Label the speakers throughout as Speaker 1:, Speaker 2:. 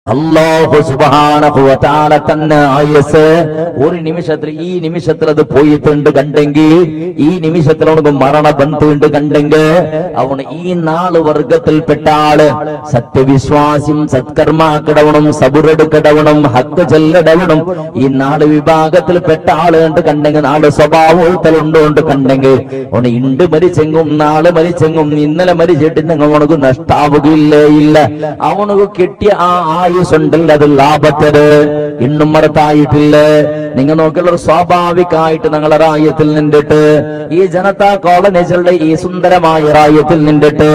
Speaker 1: അല്ലാഹു സുബ്ഹാനഹു വ തആല തന്നെ ആയസ് ഒരു നിമിഷത്തിൽ ഈ നിമിഷത്തിൽ അത് പോയിട്ടുണ്ട് കണ്ടെങ്കിൽ ഈ നിമിഷത്തിൽ അവനക്ക് മരണ ബന്ധുണ്ട് കണ്ടെങ്കിൽ അവന് ഈ നാല് വർഗത്തിൽപ്പെട്ട ആള് സത്യവിശ്വാസിയും സത്കർമാക്കിടവണം സബുറെടുക്കിടവണം ഹക്ക് ചെല്ലടവണം ഈ നാല് വിഭാഗത്തിൽപ്പെട്ട ആള് കണ്ട് കണ്ടെങ്കിൽ നാല് സ്വഭാവത്തിലുണ്ടോണ്ട് കണ്ടെങ്കിൽ അവന് ഇണ്ട് മരിച്ചെങ്കും നാളെ മരിച്ചെങ്കും ഇന്നലെ മരിച്ചിട്ടെങ്കിൽ അവനക്ക് നഷ്ടാവുകയില്ലേ ഇല്ല അവനക്ക് കിട്ടിയ ആയുസുണ്ടല്ല അത് ലാഭത്തത് ഇന്നും മറത്തായിട്ടില്ല. നിങ്ങൾ നോക്കിയുള്ള സ്വാഭാവികമായിട്ട് ഞങ്ങളെ റായത്തിൽ നിന്നിട്ട് ഈ ജനതാ കോളനീസുകളുടെ ഈ സുന്ദരമായ റായത്തിൽ നിന്നിട്ട്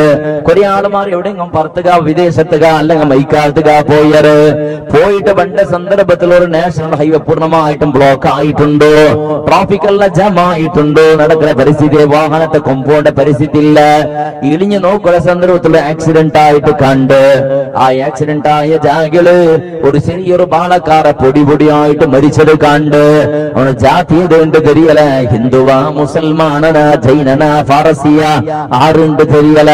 Speaker 1: കുറെ ആളുമാർ എവിടെയെങ്കിലും പറത്തുക വിദേശത്തുക അല്ലെങ്കിൽ മൈക്കാത്തുക പോയിട്ട് പണ്ട് സന്ദർഭത്തിൽ ഒരു നാഷണൽ ഹൈവേ പൂർണ്ണമായിട്ടും ബ്ലോക്ക് ആയിട്ടുണ്ടോ, ട്രാഫിക്കെല്ലാം ജാം ആയിട്ടുണ്ടോ, നടക്കുന്ന പരിസ്ഥിതി വാഹനത്തെ കൊമ്പോണ്ട പരിസ്ഥിതി ഇല്ല. ഇളിഞ്ഞു നോക്കുന്ന സന്ദർഭത്തിൽ ആക്സിഡന്റ് ആയിട്ട് കണ്ട് ആ ആക്സിഡന്റ് ആയ ജാഗില് ഒരു ചെറിയൊരു ബാലക്കാരെ പൊടിയായിട്ട് മരിച്ചത് കണ്ട് അവന് ജാതീയത ഉണ്ട് തെരിയല, ഹിന്ദുവാ മുസൽമാനന ജൈനന ഫാറസിയ ആറുണ്ട് തെരിയല,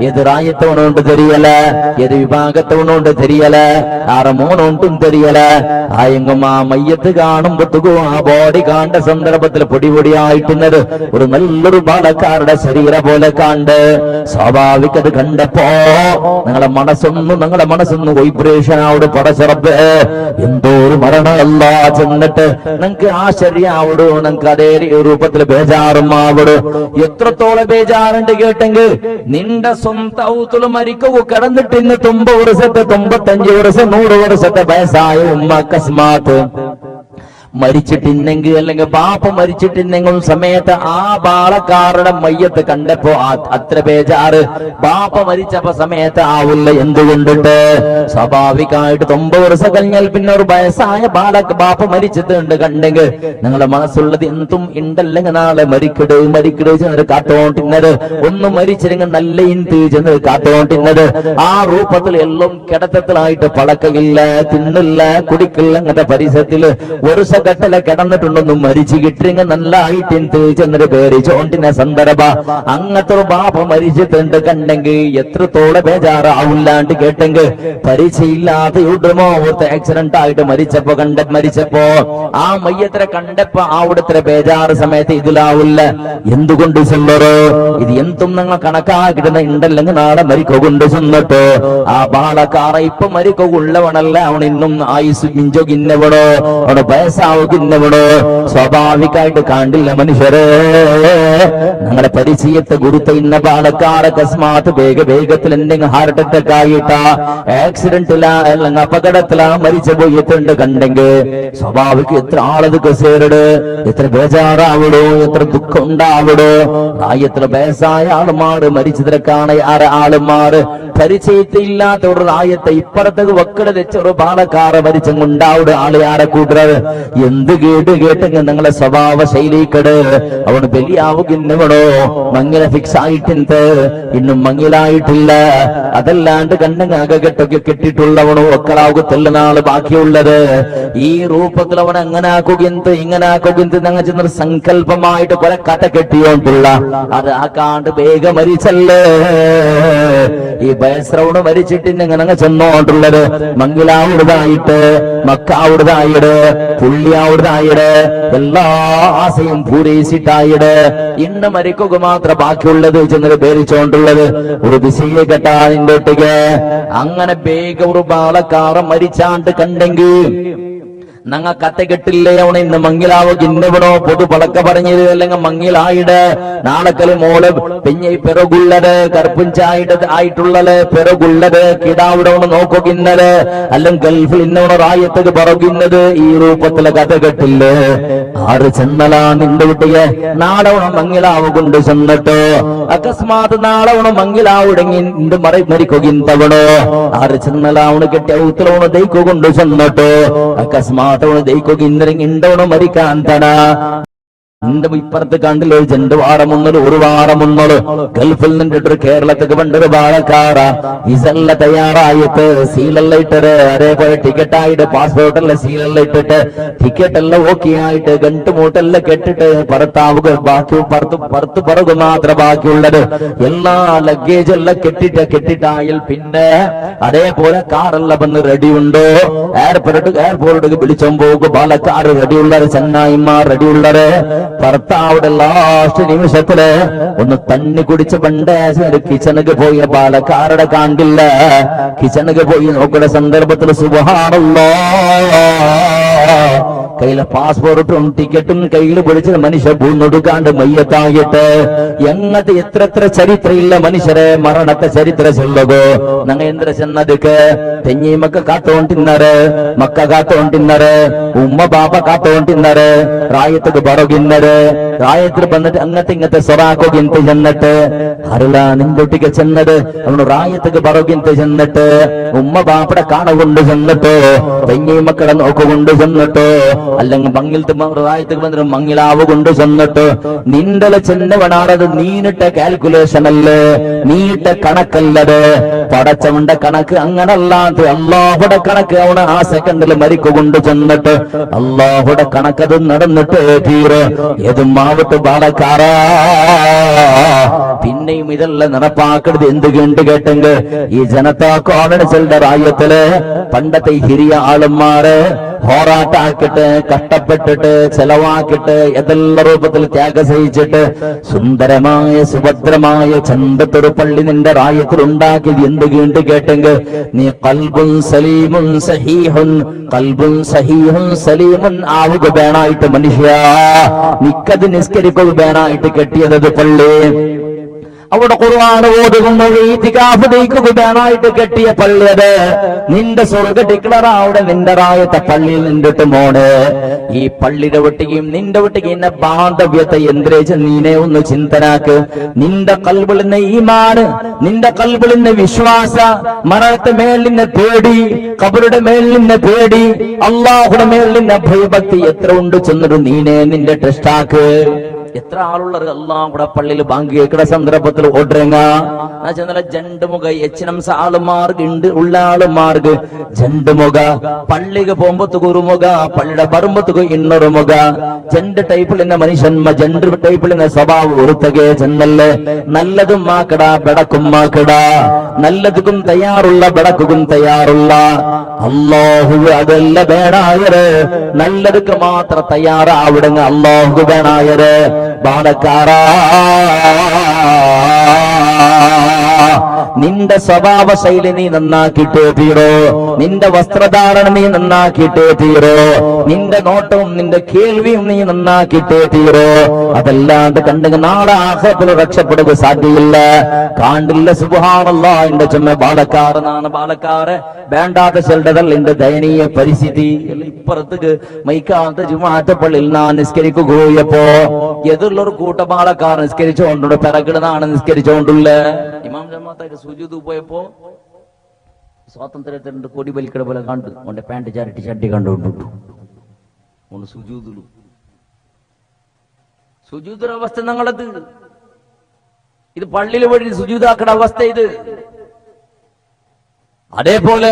Speaker 1: ഏത് റായത്തവനുണ്ട് തെരിയല, ഏത് വിഭാഗത്തവനുണ്ട് തെരിയല, ആറ് മൂന്നുണ്ടും തെരിയല. ആയെങ്കും ആ മയ്യത്ത് കാണുമ്പോഴത്തേക്കും ആ ബോഡി കാണേണ്ട സന്ദർഭത്തിൽ പൊടിയായിട്ടുന്നത് ഒരു നല്ലൊരു ബാലക്കാരുടെ ശരീരം പോലെ കണ്ട് സ്വാഭാവികത കണ്ടപ്പോ നിങ്ങളെ മനസ്സൊന്ന് വൈബ്രേഷൻ ആവോട് പടച്ചറപ്പ് എന്തോ ഒരു മരണമല്ല ചെന്നിട്ട് നിങ്ങക്ക് ആശ്ചര്യാവോടോ, നിങ്ങക്ക് അതേ രൂപത്തിൽ ബേജാറും ആവോട്. എത്രത്തോളം ബേജാറുണ്ട് കേട്ടെങ്കിൽ നിന്റെ സ്വന്തം മരിക്കു കിടന്നിട്ട് ഇന്ന് 90 വർഷത്തെ 95 വർഷം 100 വർഷത്തെ വയസ്സായ ഉമ്മ അക്കസ്മാത്ത് മരിച്ചിട്ടില്ലെങ്കിൽ അല്ലെങ്കിൽ ബാപ്പ മരിച്ചിട്ടില്ലെങ്കിൽ സമയത്ത് ആ ബാളക്കാരുടെ മയ്യത്ത് കണ്ടപ്പോ അത്ര ബേജാറ് ബാപ്പ മരിച്ചപ്പോ സമയത്ത് ആവില്ല. എന്തുകൊണ്ടിട്ട് സ്വാഭാവികമായിട്ട് 90 വർഷം കഴിഞ്ഞാൽ പിന്നെ ഒരു വയസ്സായ ബാപ്പ മരിച്ചിട്ടുണ്ട് കണ്ടെങ്കിൽ നിങ്ങളുടെ മനസ്സുള്ളത് എന്തും ഉണ്ടല്ലെങ്കിൽ നാളെ മരിക്കട് ചെന്നത് കാത്തോണ്ടിന്നത് ഒന്നും മരിച്ചില്ലെങ്കിൽ നല്ല ഇന്ത് ചെന്നത് കാത്തോണ്ടിന്നത് ആ രൂപത്തിൽ എല്ലാം കിടത്തത്തിലായിട്ട് പളക്കയില്ല, തിന്നില്ല, കുടിക്കില്ല. അങ്ങനത്തെ പരിസരത്തില് ഒരു ഘട്ടല കിടന്നിട്ടുണ്ടൊന്നും മരിച്ചു കിട്ടിങ്ങ നല്ലായിട്ട് ചെന്നൊരു പേര് ചോണ്ടിന സന്ദർഭ അങ്ങനത്തെ ഒരു ബാപ്പ മരിച്ചിട്ടുണ്ട് കണ്ടെങ്കിൽ എത്രത്തോളം ബേജാറാവില്ലാണ്ട് കേട്ടെങ്കിൽ പരിചയില്ലാതെ ഇവിടുമോ ആക്സിഡന്റ് ആയിട്ട് മരിച്ചപ്പോ ആ മയ്യത്തിനെ കണ്ടപ്പോ അവിടുത്തെ ബേജാറ് സമയത്ത് ഇതിലാവില്ല. എന്തുകൊണ്ട് ചെല്ലറോ ഇത് എന്തും നിങ്ങൾ കണക്കാക്കിടുന്ന ഉണ്ടല്ലെങ്കിൽ നാളെ മരിക്കൊണ്ട് ചെന്നിട്ടോ ആ ബാളക്കാറ ഇപ്പൊ മരിക്കുള്ളവണല്ല അവൻ ഇന്നും ആയുസ് മിഞ്ചോ കിന്നവണോ അവിടെ വയസ്സാവുന്നവണോ സ്വാഭാവികമായിട്ട് കാണ്ടില്ല മനുഷ്യരെ. ഞങ്ങളുടെ പരിചയത്തെ ഗുരുത്ത ഇന്ന ബാലക്കാർ അകസ്മാത്ത് വേഗത്തിൽ എന്തെങ്കിലും ഹാർട്ട് അറ്റാക്ക് ആയിട്ടാ ആക്സിഡന്റിലാ അല്ലെങ്കിൽ അപകടത്തിലാ മരിച്ചു പോയിട്ടുണ്ട് കണ്ടെങ്കിൽ സ്വാഭാവിക എത്ര ആളത് കസേരട് എത്ര ബേജാറാവിടോ, എത്ര ദുഃഖം ഉണ്ടാവിടോ. എത്ര വയസ്സായ ആളുമാറ് മരിച്ചതിരക്കാണ് ആളുമാറ് പരിചയത്തില്ലാത്ത ഒരു റായത്തെ ഇപ്പുറത്തേക്ക് വക്കട വെച്ചൊരു ബാലക്കാറ് മരിച്ചുണ്ടാവിടെ ആള് ആരെ കൂട്ടുന്നത്. എന്ത് കേട്ടെങ്കിൽ നിങ്ങളെ സ്വഭാവ ശൈലിക്കട് അവന് ബലിയാവുന്നവണോ മങ്ങില ഫിക്സ് ആയിട്ടുണ്ട് ഇന്നും മങ്ങിലായിട്ടില്ല. അതല്ലാണ്ട് കണ്ടെങ്കിൽ അകകെട്ടൊക്കെ കെട്ടിട്ടുള്ളവണോ ഒക്കളാവുകത്തുള്ള നാള് ബാക്കിയുള്ളത്. ഈ രൂപത്തിൽ അവൻ അങ്ങനാക്കുകെന്ത് ഇങ്ങനാക്കുകെന്ത് ഞങ്ങൾ ചെന്നൊരു സങ്കല്പമായിട്ട് കുറെ കഥ കെട്ടിയോണ്ടുള്ള അത് ആ കാണ്ട് വേഗം മരിച്ചല്ലേ. ഈ ബയസ്രവണ് മരിച്ചിട്ട് ഞങ്ങൾ ചെന്നോണ്ടുള്ളത് മംഗലാവുടേതായിട്ട് മക്കാവുടേതായിട്ട് പുള്ളിയാവുടേതായിട്ട് എല്ലാ ആശയും പൂരയിച്ചിട്ടായിട്ട് ഇന്ന് മരിക്കുക മാത്രം ബാക്കിയുള്ളത് ചെന്നൊരു പേരിച്ചോണ്ടുള്ളത് ഒരു വിശയെ കെട്ടാതിന്റെ ഒട്ടിക്ക് അങ്ങനെ വേഗം ഒരു ബാളക്കാറം മരിച്ചാണ്ട് കണ്ടെങ്കിൽ ഞങ്ങൾ കഥ കെട്ടില്ലേ അവണ് ഇന്ന് മങ്ങിലാവ് ഇന്നവിടോ പൊതു പളക്ക പറഞ്ഞത് അല്ലെങ്കിൽ മങ്ങിലായിട് നാളക്കല് മോള് പിന്നെ പിറകുള്ളത് കറുപ്പുഞ്ചായിട്ട് ആയിട്ടുള്ളത് പിറകുള്ളത് കിടാവിടെ നോക്കുകന്നത് അല്ലെങ്കിൽ ഗൾഫിൽ ഇന്നവണ റായത്തേക്ക് പറയുന്നത് ഈ രൂപത്തിലെ കഥ കെട്ടില്ലേ. ആറ് ചെന്നലാ നിന്റെ കുട്ടിയെ നാളവണ മങ്ങിലാവ് കൊണ്ട് ചെന്നിട്ടോ അകസ്മാത് നാളവണ മങ്ങിലാവുടെങ്ങി നിന്റെ മരിക്കുകന്തവണോ ആറ് ചെന്നലാവണ് കെട്ടിയ ഉത്തരവണ ദൈക്കു കൊണ്ട് ചെന്നിട്ടോ അകസ്മാ ദൈക്കോ ഇന്നലെ ഇണ്ടവണ മരിക്കാൻ തട നിന്റെ ഇപ്പുറത്ത് കണ്ടില്ല ഒരു 2 വാരം 1 വാരം ഗൾഫിൽ നിന്നിട്ട് കേരളത്തിക്ക് പണ്ടൊരു ബാലക്കാര വിസല്ല തയ്യാറായിട്ട് സീലെല്ലാം ഇട്ടിട്ട് അതേപോലെ ടിക്കറ്റായിട്ട് പാസ്പോർട്ടെല്ലാം സീലെല്ലാം ഇട്ടിട്ട് ടിക്കറ്റ് എല്ലാം ഓക്കെ ആയിട്ട് ഗണ്ടുമൂട്ടെല്ലാം കെട്ടിട്ട് ഭർത്താവുക ബാക്കി പുറത്ത് പുറകു മാത്രം ബാക്കിയുള്ളത് എല്ലാ ലഗേജ് എല്ലാം കെട്ടിട്ടായിൽ പിന്നെ അതേപോലെ കാറെല്ലാം വന്ന് റെഡി ഉണ്ടോ എയർപോർട്ട് വിളിച്ചോ പോകും ബാലക്കാർ റെഡിയുള്ളത് ചെന്നായിമാർ റെഡിയുള്ളത് ഭർത്താവിടെ ലാസ്റ്റ് നിമിഷത്തില് ഒന്ന് തണ്ണി കുടിച്ച് പണ്ടേശ് കിച്ചണിക്ക് പോയ ബാലക്കാരുടെ കാണ്ടില്ല കിച്ചണിക്ക് പോയി നോക്കുന്ന സന്ദർഭത്തിൽ സുബ്ഹാനല്ലാഹ് കയ്യിലെ പാസ്പോർട്ടും ടിക്കറ്റും കയ്യിൽ പിടിച്ച മനുഷ്യ ഭൂന്നൊടുക്കാണ്ട് മയ്യത്തായിട്ട് എങ്ങത്തെ എത്ര ചരിത്രയില്ല മനുഷ്യരെ മരണത്തെ ചരിത്ര ചൊല്ലുകോ ഞങ്ങൾ എന്തിനാ ചെന്നതുക്ക് തെഞ്ഞിമക്ക കാത്തോണ്ടിന്നറ് മക്ക കാത്തോണ്ടിന്നറ് ഉമ്മ ബാബ കാത്തോണ്ടിന്നറ് റായത്തുക്ക് ബറോകിന്നറ് റായത്തിൽ വന്നിട്ട് അങ്ങത്തെ ഇങ്ങത്തെ സൊറാക്കൊകിന്ത് ചെന്നിട്ട് അരുള നിന്തൊട്ടിക്ക് ചെന്നത് അവന് റായത്തുക്ക് ബറോകിന്ത് ചെന്നിട്ട് ഉമ്മ ബാപ്പടെ കാണ കൊണ്ട് ചെന്നിട്ടോ തെഞ്ഞിമക്കളെ നോക്കുകൊണ്ട് ചെന്നിട്ടോ അല്ലെങ്കിൽ മങ്ങിലത്തെ റായത്തുക്ക് വന്നിട്ട് മങ്ങിലാവ് കൊണ്ട് ചെന്നിട്ട് നിന്റെ ചെന്നവനാണത് നീനിട്ട കാൽക്കുലേഷൻ അല്ലേ നീയിട്ട കണക്കല്ലത് പടച്ചവന്റെ കണക്ക് അങ്ങനല്ലാത്ത അള്ളാഹുടെ കണക്ക് അവന് ആ സെക്കൻഡിൽ മരിക്കൊണ്ട് ചെന്നിട്ട് അള്ളാഹുടെ കണക്കത് നടന്നിട്ട് തീര് ഏതും ആവട്ട് ബാലക്കാരാ പിന്നെയും ഇതെല്ലാം നടപ്പാക്കരുത് എന്ത് കേട്ടെങ്കിൽ ഈ ജനതാ കോൺഫറൻസിന്റെ റായത്തില് പണ്ടത്തെ ഹിരിയ ആളുമാര് പോരാട്ടാക്കിട്ട് കഷ്ടപ്പെട്ടിട്ട് ചെലവാക്കിട്ട് ഏതെല്ലാം രൂപത്തിൽ ത്യാഗം സഹിച്ചിട്ട് സുന്ദരമായ സുഭദ്രമായ ചന്തത്തൊരു പള്ളി നിന്റെ റായത്തിൽ ഉണ്ടാക്കിയത് എന്ത് കേട്ടെങ്കിൽ നീ ഖൽബുൻ സലീമുൻ സഹീഹുൻ ഖൽബുൻ സഹീഹുൻ സലീമുൻ ആവുക വേണായിട്ട് മനുഷ്യ നിക്കത് നിസ്കരിക്കുക വേണായിട്ട് കെട്ടിയത് പള്ളി അവിടെ ഖുർആൻ ഓതുന്ന ഈതികാഫിലേക്ക് കെട്ടിയ പള്ളിയത് നിന്റെ സ്വർഗ ഡിക്ലർ അവിടെ നിന്റെ റായത്തെ പള്ളിയിൽ നിന്നിട്ട് മോണ് ഈ പള്ളിയുടെ ഒട്ടിക്കും നിന്റെ ഒട്ടിക്ക് എന്നെ ബാന്ധവ്യത്തെ എന്തിരേച്ച് നീനെ ഒന്ന് ചിന്തനാക്ക് നിന്റെ കൽബിളിന്റെ ഈമാന് നിന്റെ കൽബിളിന്റെ വിശ്വാസ മരണത്തെ മേലിനെ പേടി ഖബറുടെ മേലിനെ പേടി അള്ളാഹുടെ മേലിന്റെ ഭയഭക്തി എത്ര ഉണ്ട് ചെന്നിട്ട് നീനെ നിന്റെ ടെസ്റ്റാക്ക് എത്ര ആളുള്ളത് അള്ളാഹുടെ പള്ളിയിൽ ബാങ്ക് കേൾക്കുന്ന സന്ദർഭത്തിൽ ഓടുറങ്ങ ജണ്ടുമുഖ എച്ചിനംസ ആളുമാർക്ക് ഉണ്ട് ഉള്ള ആളുമാർക്ക് ജണ്ടുമുഖ പള്ളിക്ക് പോകുമ്പത്തുക്ക് ഒരു മുഖ പള്ളിയുടെ പറമ്പത്തുക്ക് ഇന്നൊരു മുഖ ജണ്ട് ടൈപ്പിൽ മനുഷ്യന്മ ജണ്ട് ടൈപ്പിൽ സ്വഭാവം ഒരുത്തകെ ചെന്നല്ലേ നല്ലതും മാക്കട ബെടക്കും മാക്കട നല്ലതുക്കും തയ്യാറുള്ള ബെടക്കും തയ്യാറുള്ള അള്ളാഹു അതല്ല വേണായര് നല്ലതുക്ക് മാത്രം തയ്യാറാവിടുങ്ങ അള്ളാഹു വേണായര് ബാലക്കാരാ നിന്റെ സ്വഭാവ ശൈലി നീ നന്നാക്കിയിട്ടേ തീരോ നിന്റെ വസ്ത്രധാരണം നീ നന്നാക്കിയിട്ടേ തീരോ നിന്റെ നോട്ടവും നിന്റെ കേൾവിയും നീ നന്നാക്കിയിട്ടേ തീരോ അതല്ലാണ്ട് കണ്ടെങ്കിൽ നാളെ ആഖിറത്തിൽ രക്ഷപ്പെടുക സാധ്യയില്ല കാണ്ടില്ല സുബ്ഹാനല്ലാഹ് എന്റെ ചുമ ബാലക്കാരനാണ് ബാലക്കാരെ വേണ്ടാത്ത ചെല്ലതല്ല എന്റെ ദയനീയ പരിസ്ഥിതി ഇപ്പുറത്തേക്ക് മൈക്കാത്ത ജുമാഅത്ത് പള്ളിയിൽ ഞാൻ നിസ്കരിക്കുകയപ്പോ എതിർള്ളൊരു കൂട്ടപാലക്കാർ നിസ്കരിച്ചുകൊണ്ടുണ്ട് പിറകിടുന്നാണ് നിസ്കരിച്ചുകൊണ്ടുള്ള ഇമാം ജമാഅത്തായിട്ട് സുജൂദ് പോയപ്പോ സ്വാതന്ത്ര്യത്തിന്റെ കൊടി വലിക്കട പോലെ കണ്ടു അവന്റെ പാന്റ് ചാരിട്ടി ചട്ടി കണ്ടുകൊണ്ടിട്ടു സുജൂദിലു സുജൂദിന്റെ അവസ്ഥ ഞങ്ങളത് ഇത് പള്ളിയിൽ വഴി സുജൂദാക്കട അവസ്ഥ ഇത് അതേപോലെ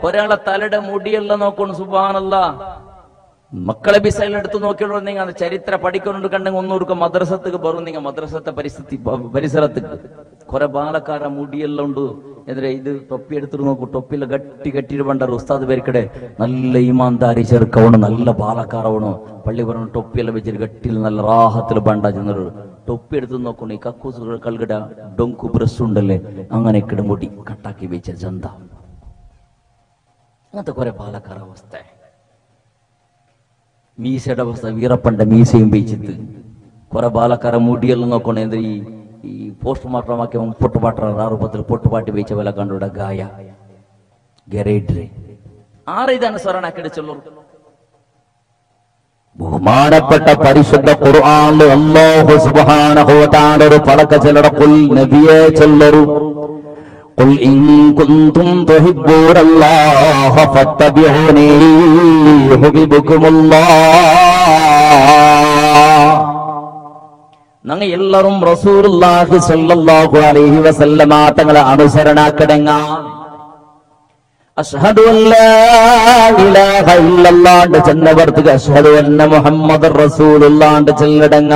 Speaker 1: ഒരാളെ തലയുടെ മുടിയെല്ലാം നോക്കണം സുബ്ഹാനല്ലാഹ് മക്കളെ ബിസൈലെടുത്ത് നോക്കിയോളൂ നിങ്ങൾ ചരിത്ര പഠിക്കുന്നുണ്ട് കണ്ടെങ്കിൽ ഒന്നൂർക്ക് മദ്രസത്തേക്ക് പറയും നിങ്ങൾ മദ്രസത്തെ പരിസരത്തേക്ക് കുറെ ബാലക്കാര മുടിയെല്ലാം ഉണ്ട് എതിരെ ഇത് തൊപ്പി എടുത്തിട്ട് നോക്കൂ തൊപ്പിയിൽ കെട്ടിയിട്ട് പണ്ടാറ് ഉസ്താദ് പേർക്കിടെ നല്ല ഈമാന്താരി ചെറുക്കവണ് നല്ല ബാലക്കാരവണോ പള്ളി പറഞ്ഞു ടൊപ്പിയെല്ലാം വെച്ചിട്ട് കെട്ടിയിൽ നല്ല റാഹത്തിൽ ബണ്ട ചെന്നൊരു തൊപ്പി എടുത്ത് നോക്കണു ഈ കക്കൂസ് കൽകിട ഡൊങ്കു ബ്രസ് ഉണ്ടല്ലേ അങ്ങനെ കിടമുടി കട്ടാക്കി വെച്ച ജന്ത അങ്ങനത്തെ കുറെ ബാലക്കാര അവസ്ഥ മീശയുടെ അവസ്ഥ വീറപ്പണ്ട മീശയും വെച്ചിട്ട് കുറെ ബാലക്കാര മുടിയെല്ലാം നോക്കണേ എന്താ ഈ പോസ്റ്റ്മോർട്ടം ആക്കി പൊട്ടുപാട്ട രൂപത്തിൽ പൊട്ടുപാട്ടി വെച്ച പോലെ കണ്ടുവിടെ ഗായ ഗരേഡ്രെ ആറിതാണ് സ്വരണാക്കിടിച്ചുള്ളൂ ബഹുമാനപ്പെട്ട പരിശുദ്ധ ഖുർആനിൽ അല്ലാഹു സുബ്ഹാനഹു വ തആല ഒരു പലക ചെല്ലട ഖുൽ നബിയേ ചെല്ലറു ഖുൽ ഇൻ കുൻതും തുഹിബ്ബൂനല്ലാഹ ഫത്തബിഊനി യുഹിബ്ബുകുമുല്ലാഹ് ഞങ്ങൾ എല്ലാവരും റസൂലുള്ളാഹി സ്വല്ലല്ലാഹു അലൈഹി വസല്ലമ തങ്ങളെ അനുസരണാക്കടങ്ങ. അഷ്ഹദു അല്ലാ ഇലാഹ ഇല്ലല്ലാഹ് ചെന്നവർത്തുക അഷ്ഹദു അന്ന മുഹമ്മദർ റസൂലുള്ളാഹ് ചെല്ലടങ്ങ.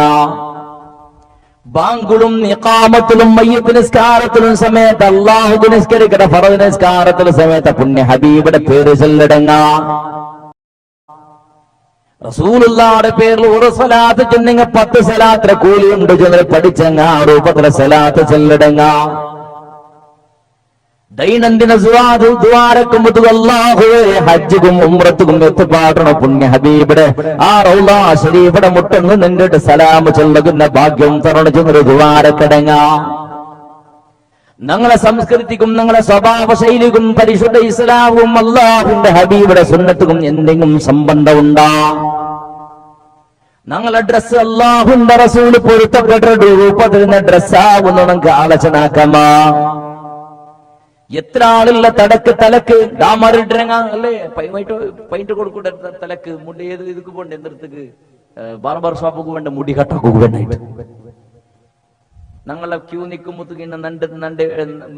Speaker 1: ബാങ്കുലും ഇഖാമത്തിലും മയ്യിത്ത് നിസ്കാരത്തിലും സമയത്ത് അല്ലാഹു നിസ്കരിക്കട ഫർദ് നിസ്കാരത്തിലും സമയത്ത് പുണ്യ ഹബീബിന്റെ പേര് ചെല്ലടങ്ങ. റസൂലുള്ളാഹിയുടെ പേരിൽ ഒരു സ്വലാത്ത് ചെന്നിങ്ങ 10 സ്വലാത്തിന്റെ കൂലിയുണ്ട് ചെന്ന് പഠിച്ചങ്ങ രൂപത്തിലെ സ്വലാത്ത് ചെല്ലടങ്ങ. ദൈനംദിന ദ്വാരക്കും അല്ലാഹുവേ ഹജ്ജും ഉംറത്തും എത്തിപ്പാടണം പുണ്യ ഹബീബിടെ ആ റൗള ശരീഫിടെ മുട്ടന്ന് നിന്നിട്ട് സലാം ചൊല്ലുന്ന ഭാഗ്യം തരണം ചെന്നൊരു ദ്വാരക്കടങ്ങ. ഞങ്ങളെ സംസ്കൃതിക്കും ഞങ്ങളെ സ്വഭാവ ശൈലിക്കും പരിശുദ്ധ ഇസ്ലാമും അല്ലാഹുവിന്റെ ഹബീബിടെ സുന്നത്തും എന്തെങ്കിലും സംബന്ധമുണ്ടാ? ഞങ്ങളെ ഡ്രസ് അല്ലാഹുവിന്റെ റസൂൽ പൊരുത്തപ്പെട്ട രൂപത്തിൽ ഡ്രസ്സാവുന്ന നമുക്ക് ആലോചനാക്കാമാ. എത്ര ആളുള്ള തലക്ക് ഡാമറിട്ടിറങ്ങ അല്ലേ പൈന്റ് കൊടുക്കൂടെ തലക്ക് മുടി ഏത് ഇതുക്ക് പോണ്ട എന്തിടത്തേക്ക് ബാർബർ ഷോപ്പൊക്കെ വേണ്ട മുടി കട്ടാക്കുക വേണ്ടായിട്ട് ഞങ്ങളെ ക്യൂ നിൽക്കുമ്പോഴത്തേക്ക് നണ്ട്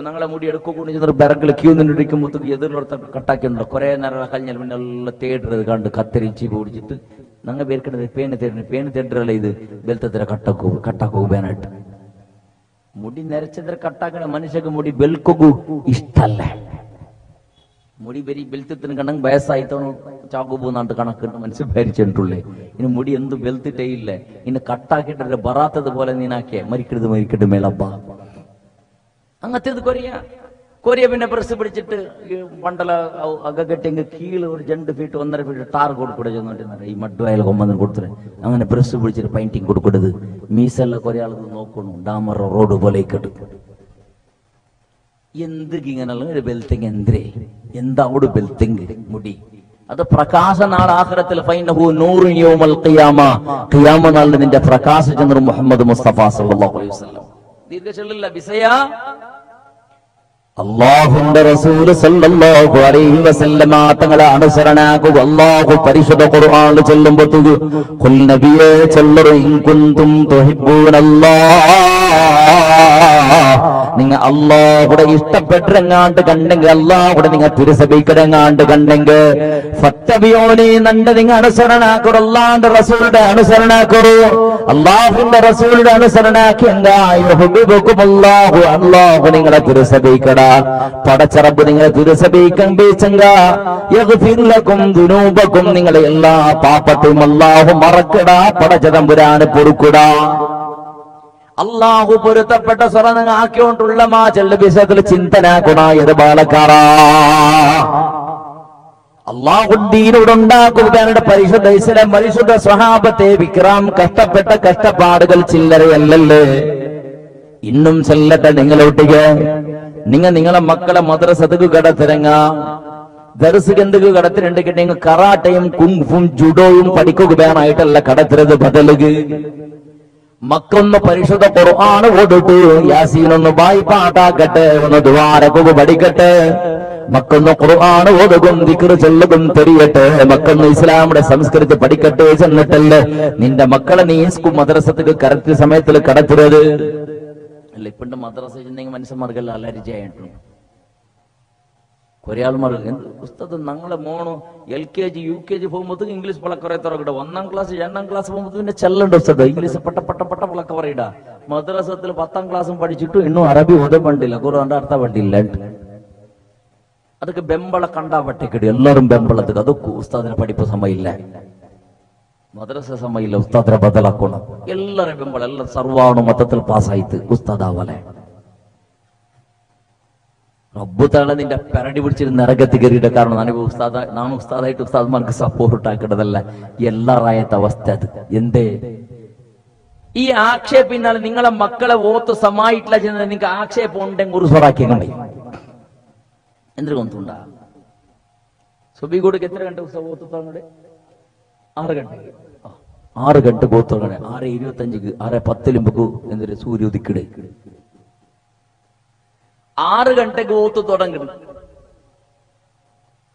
Speaker 1: ഞങ്ങളെ മുടി എടുക്കുക ബെറക്കിൽ ക്യൂ നിന്നിരിക്കുമ്പോഴത്തേക്ക് എതിർത്ത കട്ടാക്കിയുണ്ടോ കുറെ നേരം കഴിഞ്ഞാൽ പിന്നെ എല്ലാം തേടുന്നത് കണ്ട് കത്തരിച്ച് പൊടിച്ചിട്ട് ഞങ്ങൾ പേർക്കിടത് പേന് തേടുറല്ല ഇത് ബെൽത്തത്തിര കട്ടാക്കുവാനായിട്ട് മുടി നരച്ചത്ര കട്ടാക്കണ മനുഷ്യക്ക് മുടി ബെൽക്കൊക്കു ഇഷ്ടല്ല. മുടി ബരി ബെൽത്തിന് കണക്ക് വയസ്സായിത്തോണു ചാക്കു പോകുന്നാണ്ട് കണക്കുണ്ട് മനസ്സിൽ ഭരിച്ചിട്ടുള്ളേ. ഇനി മുടി എന്ത് ബെൽത്തിട്ടേ ഇല്ല ഇന്ന് കട്ടാക്കിട്ട് ബറാത്തത് പോലെ നീനാക്കിയ മരിക്കരുത് മേലപ്പ അങ്ങനത്തേത് കൊറിയ പിന്നെ പ്രസ് പിടിച്ചിട്ട് പണ്ടല അകക്കെട്ടിങ്ങ് കീഴ് ഒരു 2 ഫീറ്റ് 1.5 ഫീറ്റ് ടാർ കൊടുക്കൂടെ ചെന്നിട്ട് ഈ മഡ്വായാലും കൊമ്പന്ന് കൊടുത്തത് അങ്ങനെ പ്രസ് പിടിച്ചിട്ട് പെയിന്റിങ് കൊടുക്കരുത്. മീസെല്ലാം കുറെ ആൾക്ക് നോക്കണു ഡാമർ റോഡ് പോലെ കെടുക്കും. എന്തൊക്കെ ഇങ്ങനെയുള്ള ഒരു ബെൽത്തിങ് എന്തേ എന്താവോട് ബെൽത്തിങ് മുടി അത് പ്രകാശ നാൾ ആഖിറത്തിൽ ഫൈനഹു നൂറുൻ യൗമൽ ഖിയാമ ഖിയാമ നാളിൽ നിന്റെ പ്രകാശചന്ദ്രൻ മുഹമ്മദ് മുസ്തഫ സല്ലല്ലാഹു അലൈഹി വസല്ലം ദീർഘചൊല്ലില്ല ബിസയ അല്ലാഹുവിന്റെ റസൂൽ സല്ലല്ലാഹു അലൈഹി വസല്ലമ തങ്ങളെ അനുസരണാക്കുക. അല്ലാഹു പരിശുദ്ധ ഖുർആനിൽ ചൊല്ലുമ്പോൾ ഖുൽ നബിയേ ചൊല്ലറു ഇൻ കുൻതും തുഹിബ്ബൂനല്ലാഹ് നിങ്ങൾ അല്ലാഹുടെ ഇഷ്ടപ്പെട്ടെങ്ങാണ്ട് കണ്ടെങ്കിൽ അല്ലാഹുടെ നിങ്ങൾ തിരുസഭയ്ക്കടങ്ങാണ്ട് കണ്ടെങ്കിൽ ഫത്തബിയോനി നണ്ട് നിങ്ങൾ അനുസരണാക്കൂ. അല്ലാഹുവിന്റെ റസൂലുടെ അനുസരണാക്കൂ. അല്ലാഹുവിന്റെ റസൂലുടെ അനുസരണാക്കി അല്ലാഹു നിങ്ങളെ തിരുസഭയ്ക്കട പടച്ചറബ് നിങ്ങളെ തിരുസഭയ്ക്കും ദുനൂബക്കും നിങ്ങളെ എല്ലാ പാപത്തെയും അല്ലാഹു മറക്കട പടച്ചതമ്പുരാന് പൊറുക്കുടാ. അല്ലാഹു പൊരുത്തപ്പെട്ട സ്വർണ്ണം ആക്കിക്കൊണ്ടുള്ള മാ ചെല്ല വിഷയത്തിൽ ചിന്തനാക്കുണായത് ബാലക്കാറാ അള്ളാഹുദ്ദീനോടുണ്ടാക്കുകയാണ് പരിശുദ്ധ ഇസ്ലാം പരിശുദ്ധ സ്വഹാബത്തെ വിക്രാം കഷ്ടപ്പെട്ട കഷ്ടപ്പാടുകൾ ചില്ലറയല്ലല്ലേ. ഇന്നും ചെല്ലട്ടെ നിങ്ങളൊട്ടിക്ക് നിങ്ങളെ മക്കളെ മദ്രസക്ക് കടത്തിരങ്ങ ദർസുക്ക് എന്തൊക്കെ കടത്തിലുണ്ടെങ്കിൽ നിങ്ങൾ കറാട്ടയും കുങ്ഫും ജുഡോയും പഠിക്കുകയാണായിട്ടല്ല കടത്തിരത് ബദലുക. മക്കൊന്ന് പരിശുദ്ധ ഖുർആൻ ഓടിട്ടു യാസീനൊന്ന് വായ്പാട്ടാക്കട്ടെ ഒന്ന് ദ്വാരക്കൊക്കെ പഠിക്കട്ടെ. മക്കൊന്ന് ഖുർആൻ ഓതുകും ദിക്ർ ചൊല്ലുകും തെരിയട്ടെ. മക്കൊന്ന് ഇസ്ലാമിന്റെ സംസ്കൃതി പഠിക്കട്ടെ. ചെന്നിട്ടല്ലേ നിന്റെ മക്കളെ നീ മദ്രസക്ക് കറക്റ്റ് സമയത്തിൽ കടത്തിരത് അല്ല. ഇപ്പണ്ട് മദ്രസ ചെന്നെങ്കിൽ മനുഷ്യന്മാർക്കെല്ലാം അലർജിയായിട്ടുണ്ട്. കുറെ ആൾമാർ ഉസ്താദ് ഞങ്ങളെ മോണോ LKG UKG പോകുമ്പോൾ ഇംഗ്ലീഷ് പളക്കറ തുറക്കട്ടെ. 1ാം ക്ലാസ് 2ാം ക്ലാസ് പോകുമ്പോൾ പിന്നെ ചെല്ലണ്ട ഉസ്താദ് ഇംഗ്ലീഷ് പെട്ട പളക്ക പറയിട. മദ്രസത്തിൽ 10ാം ക്ലാസ്സും പഠിച്ചിട്ട് ഇന്നും അറബി ഓതം പണ്ടില്ല ഖുർആന്റെ അർത്ഥം പണ്ടില്ല. അതൊക്കെ ബെമ്പള കണ്ടാ പട്ടിക്കിടി എല്ലാവരും ബെമ്പളത്ത് അതൊക്കെ ഉസ്താദിനെ പഠിപ്പ് സമയമില്ല മദ്രസ സമയമില്ല. ഉസ്താദിനെ ബദലാക്കണം എല്ലാരും ബെമ്പള എല്ലാം സർവാണു മൊത്തത്തിൽ പാസ്സായിട്ട് ഉസ്താദാവലെ റബ്ബുത്താണ് നിന്റെ പെരടി പിടിച്ചിട്ട് നരകത്ത് കയറിയിട്ട്. കാരണം നാം ഉസ്താദായിട്ട് ഉസ്താദ്മാർക്ക് സപ്പോർട്ട് ആക്കേണ്ടതല്ല എല്ലാറായത്തെ അവസ്ഥ അത്. എന്തേ ഈ ആക്ഷേപിന്നാല് നിങ്ങളെ മക്കളെ ഓത്ത് സമായിട്ടില്ല ചെന്നത് നിങ്ങൾക്ക് ആക്ഷേപം ഉണ്ടെങ്കിൽ ഒരു സ്വറാക്കിയേ എന്തൊരു കൊണ്ടുണ്ടാ സുബിഗോഡക്ക് എത്ര ഗಂಟೆ ഉത്സവം ഓത്ത് തുടങ്ങടെ 6 ಗಂಟೆ 6 ಗಂಟೆ ഓത്ത് തുടങ്ങണേ. 6:25 6:10 എന്തൊരു സൂര്യ ഉദിക്കടേ 6 ಗಂಟೆಗೆ ಓತು ತೊಡಂಗಿಡು.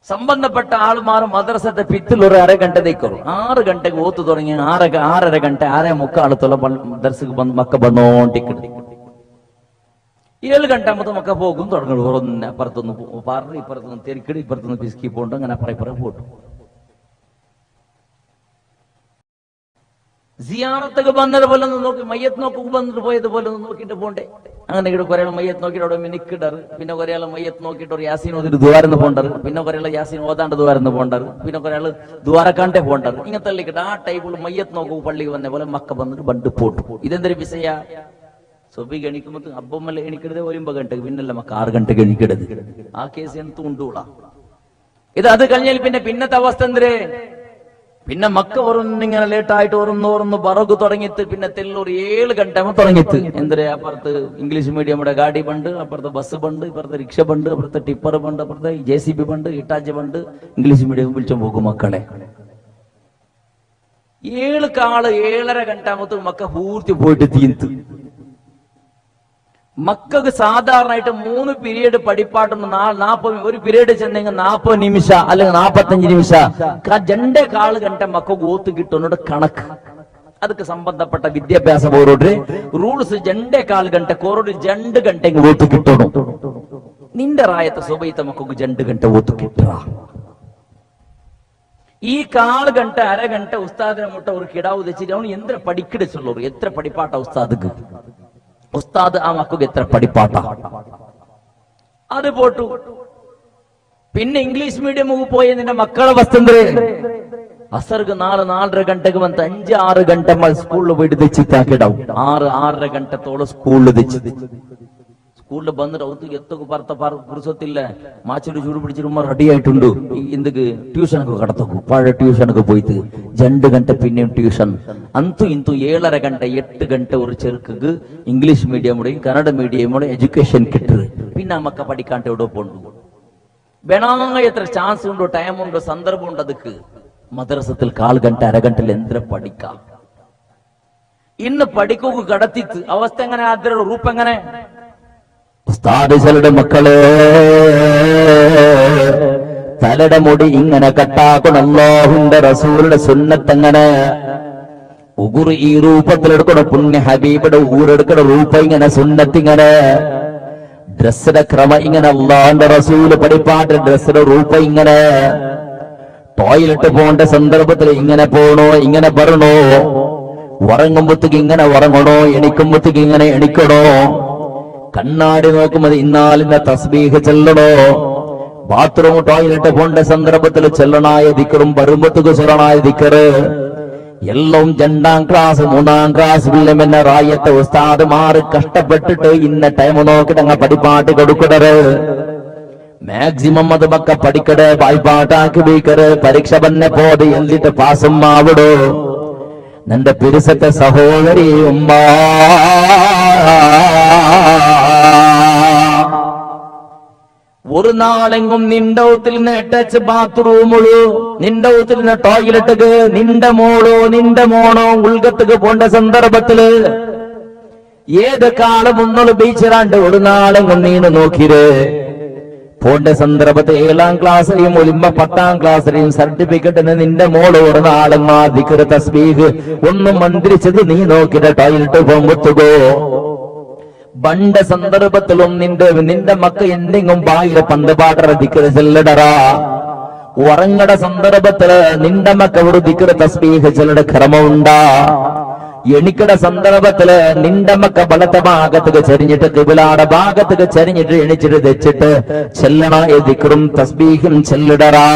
Speaker 1: ಸಂಬಂಧಪಟ್ಟ ಆಳುಮಾರು ಮದ್ರಸದ ಪಿತ್ತಲೂರು 6 ಗಂಟೆ ದೈಕರು 6 ಗಂಟೆಗೆ ಓತು ತೊಡಗಿ 6:30 ಗಂಟೆ 6:45 ದರ್ಸಿಗೆ ಬಂದು ಮಕ್ಕ ಬಂದೋಂಟಿಕ್ಕಡಿ 7 ಗಂಟೆ ആകുമ്പോൾ മക്ക പോകും തുടങ്ങും ഓരോന്ന് അപ്പുറത്തൊന്ന് പാറി ഇപ്പുറത്തൊന്ന് തെരിക്കടി ഇപ്പുറത്തൊന്ന് പിസ്കി പോണ്ട് അങ്ങനെ അപ്പുറം പോട്ടു സിയാറത്തൊക്കെ വന്നതുപോലെ ഒന്ന് നോക്കി മയ്യത്ത് നോക്കി വന്നിട്ട് പോയതുപോലെ ഒന്ന് നോക്കിയിട്ട് പോണ്ടേ അങ്ങനെ ഇവിടെ കുറെ മയ്യത്ത് നോക്കിയിട്ട് അവിടെ മിനിക്കിടാറ് പിന്നെ കുറെ ആൾ മയ്യത്ത് നോക്കിയിട്ട് ഒരു യാസീൻ ഓതിട്ട് ദ്വാരന്ന് പോണ്ടാറ് പിന്നെ കുറെ ആൾ യാസീൻ ഓതാണ്ട് ദ്വാരന്ന് പോണ്ടാറ് പിന്നെ കുറെ ആള് ദ്വാരക്കാണ്ടേ പോണ്ടാറ് ഇങ്ങനത്തെ ആ ടൈപ്പിൽ മയ്യത്ത് നോക്കും പള്ളിക്ക് വന്ന പോലെ മക്ക വന്നിട്ട് ബണ്ട് പോട്ടു ഇതെന്തൊരു വിഷയ സൊബിക്ക് എണിക്കുമ്പോൾ അബ്ബമ്മല്ല എണിക്കരുത് 9 ഗಂಟೆಗೆ പിന്നല്ല മക്ക 6 ಗಂಟೆಗೆ എണിക്കരുത് ആ കേസ് എന്ത് ഉണ്ടൂള ഇത് അത് കഴിഞ്ഞാൽ പിന്നത്തെ അവസ്ഥ എന്തേ പിന്നെ മക്ക ഇങ്ങനെ ലേറ്റായിട്ട് ഓരോന്ന് പറകു തുടങ്ങിയിട്ട് പിന്നെ തെല്ലൂർ 7 ಗಂಟೆ തുടങ്ങിയിട്ട് എന്തേ അപ്പുറത്ത് ഇംഗ്ലീഷ് മീഡിയമുടെ ഗാഡി ബണ്ട് അപ്പുറത്ത് ബസ് ബണ്ട് ഇപ്പുറത്ത് റിക്ഷ ബണ്ട് അപ്പുറത്ത് ടിപ്പർ ബണ്ട് അപ്പുറത്ത് JCB bund Hitachi bund English medium വിളിച്ചു പോകും മക്കളെ 7 കാള് 7:30 ಗಂಟೆ ആകുമ്പോൾ മക്ക പൂർത്തി പോയിട്ട് തീന്ത് മക്കൾക്ക് സാധാരണയായിട്ട് 3 പീരീഡ് പഠിപ്പാട്ടുണ്ട് 40 ഒരു പീരീഡ് ചെന്നെങ്കിൽ 40 നിമിഷം അല്ലെങ്കിൽ 45 നിമിഷം 2 കാള് ಗಂಟೆ മക്കൾക്ക് ഓത്ത് കിട്ടുന്നുണ്ട് കണക്ക് ಅದಕ್ಕೆ ಸಂಬಂಧಪಟ್ಟ ವಿದ್ಯಾಭ್ಯಾಸ ಬೋರ್ಡ್ರೆ ರೂಲ್ಸ್ 2 ಕಾಲು ಗಂಟೆ ಕೋರೋಡು 2 ಗಂಟೆಗೆ ಓತು ಕಿಟ್ಟೋಣ ನಿಂದ ರಾಯತ ಸೊಬೈತ ಮಕ್ಕಳು 2 ಗಂಟೆ ಓತು ಕಿಟ್ಟರ ഈ 1/4 ಗಂಟೆ 1/2 ಗಂಟೆ ഉസ്താദിനെ മുട്ട ഒരു കിടാവ് വെച്ചിട്ട് അവൻ എത്ര പഠിക്കട ചൊല്ലോറ് എത്ര പഠിപ്പാട്ട ഉസ്താദ് ഉസ്താദ് ആ മക്കൾക്ക് എത്ര പഠിപ്പാട്ട അത് പോട്ടു പിന്നെ ഇംഗ്ലീഷ് മീഡിയം പോയ നിന്റെ മക്കളെ വസ്തുന്തേ അസർക്ക് 4-4:30 ಗಂಟೆಗೆ ಬಂತ 5-6 ಗಂಟೆ ಸ್ಕೂಲ್ പോയിട്ട് തെച്ചിട്ടാക്കിടാവും 6-6:30 ಗಂಟೆത്തോളം സ്കൂളിൽ തെച്ച് സ്കൂളിൽ വന്നിട്ട് അവർക്ക് എത്തൊക്കെ പുറത്തില്ല മാച്ചൊരു ചൂട് പിടിച്ചിട്ട് റെഡി ആയിട്ടുണ്ട് എന്തൊക്കെ ട്യൂഷനൊക്കെ കടത്തക്കും പഴയ ട്യൂഷനൊക്കെ പോയിട്ട് 2 ಗಂಟೆ പിന്നെയും ട്യൂഷൻ അന്തു ഇന്തു 7:30 ಗಂಟೆ 8 ಗಂಟೆ ഒരു ചെറുക്ക് ഇംഗ്ലീഷ് മീഡിയമുടെയും കന്നഡ മീഡിയമുടെയും എഡ്യൂക്കേഷൻ കിട്ടത് പിന്നെ നമുക്ക് പഠിക്കാണ്ട് എവിടെ പോണ്ടു വേണമെങ്കിൽ എത്ര ചാൻസ് ഉണ്ടോ ടൈം ഉണ്ടോ സന്ദർഭം ഉണ്ട് അതൊക്കെ മദ്രസത്തിൽ 1/4 ಗಂಟೆ 1/2 ಗಂಟೆಲಿ എന്തിനെ പഠിക്കാം ഇന്ന് പഠിക്കുക കടത്തിത്ത് അവസ്ഥ എങ്ങനെ അതിരുടെ റൂപം എങ്ങനെ ഉസ്താദുകളുടെ മക്കളെ തലയുടെ മുടി ഇങ്ങനെ കട്ടാക്കണം അല്ലാഹുവിന്റെ റസൂലുടെ സുന്നത്ത് എങ്ങനെ ഉഗുർ ഈ രൂപത്തിലെടുക്കണം പുണ്യ ഹബീബിയുടെ ഊരെടുക്കണ രൂപം ഇങ്ങനെ സുന്നത്ത് ഇങ്ങനെ ഡ്രസ്സിന്റെ ക്രമം ഇങ്ങനെ അല്ലാഹുവിന്റെ റസൂല് പഠിപ്പാട്ട് ഡ്രസ്സിന്റെ രൂപം ഇങ്ങനെ ടോയ്ലറ്റ് പോകേണ്ട സന്ദർഭത്തിൽ ഇങ്ങനെ പോണോ ഇങ്ങനെ വരണോ ഉറങ്ങുമ്പോഴത്തേക്ക് ഇങ്ങനെ ഉറങ്ങണോ എണിക്കുമ്പോഴത്തേക്ക് ഇങ്ങനെ എണിക്കണോ കണ്ണാടി നോക്കുമ്പോൾ ഇന്നാലിന്റെ തസ്ബീഹ് ചെല്ലണോ ബാത്റൂം ടോയ്ലറ്റ് പോകേണ്ട സന്ദർഭത്തിൽ ചെല്ലണായ ദിക്കറും വരുമ്പത്തേക്ക് ചെല്ലണായ ദിക്കറ് എല്ലാം 2ാം ക്ലാസ് 3ാം ക്ലാസ് പിന്നെ റായത്തെ ഉസ്താദ്മാര് കഷ്ടപ്പെട്ടിട്ട് ഇന്ന ടൈം നോക്കിട്ട് അങ്ങ് പഠിപ്പാട്ട് കൊടുക്കടറ് മാക്സിമം അത് പക്ക പഠിക്കട് വായ്പാട്ടാക്കി വീക്കറ് പരീക്ഷ തന്നെ പോത് എന്നിട്ട് പാസും ആവിടോ നിന്റെ പിരിസത്തെ സഹോദരി ഉമ്മ ഒരു നാളെങ്കും നിന്റെ ഊത്തിൽ നിന്ന് അറ്റാച്ച് ബാത്റൂമുള്ളൂ നിന്റെ ഊത്തിൽ നിന്ന് ടോയ്ലറ്റ് നിന്റെ മോണോ ഉൾഗത്തുക്ക് പോണ്ട സന്ദർഭത്തില് ഏത് കാലം ഒന്നോള് ബീച്ചിറാണ്ട് ഒരു നാളെങ്കും നീണ് നോക്കിര് പോണ്ട സന്ദർഭത്തെ 7ാം ക്ലാസ്സിലെയും 10ാം ക്ലാസ്സിലെയും സർട്ടിഫിക്കറ്റിന് നിന്റെ മോള് ഒരു നാളെങ്ങാ ദിക്ർ തസ്ബീഹ് ഒന്നും മന്ത്രിച്ചത് നീ നോക്കിയിട്ട് ടോയ്ലറ്റ് പോകുമ്പോ ബണ്ട സന്ദർഭത്തിലും നിന്റെ മക്ക എന്തെങ്കിലും ബായിര പന്തപാട്ടറ ദിക്ർ ചെല്ലടറാ ഉറങ്ങട സന്ദർഭത്തില് നിന്റെ മക്ക ഒരു ദിക്ർ തസ്ബീഹ് ചെല്ലട ക്രമമുണ്ടാ എണിക്കട സന്ദർഭത്തില് നിന്റെ മക്ക വലത്തെ ഭാഗത്തേക്ക് ചെരിഞ്ഞിട്ട് കിബിലാടെ ഭാഗത്തേക്ക് ചെരിഞ്ഞിട്ട് എണിച്ചിട്ട് തെച്ചിട്ട് ചെല്ലണ ദിക്റും തസ്ബീഹും ചെല്ലിടറാ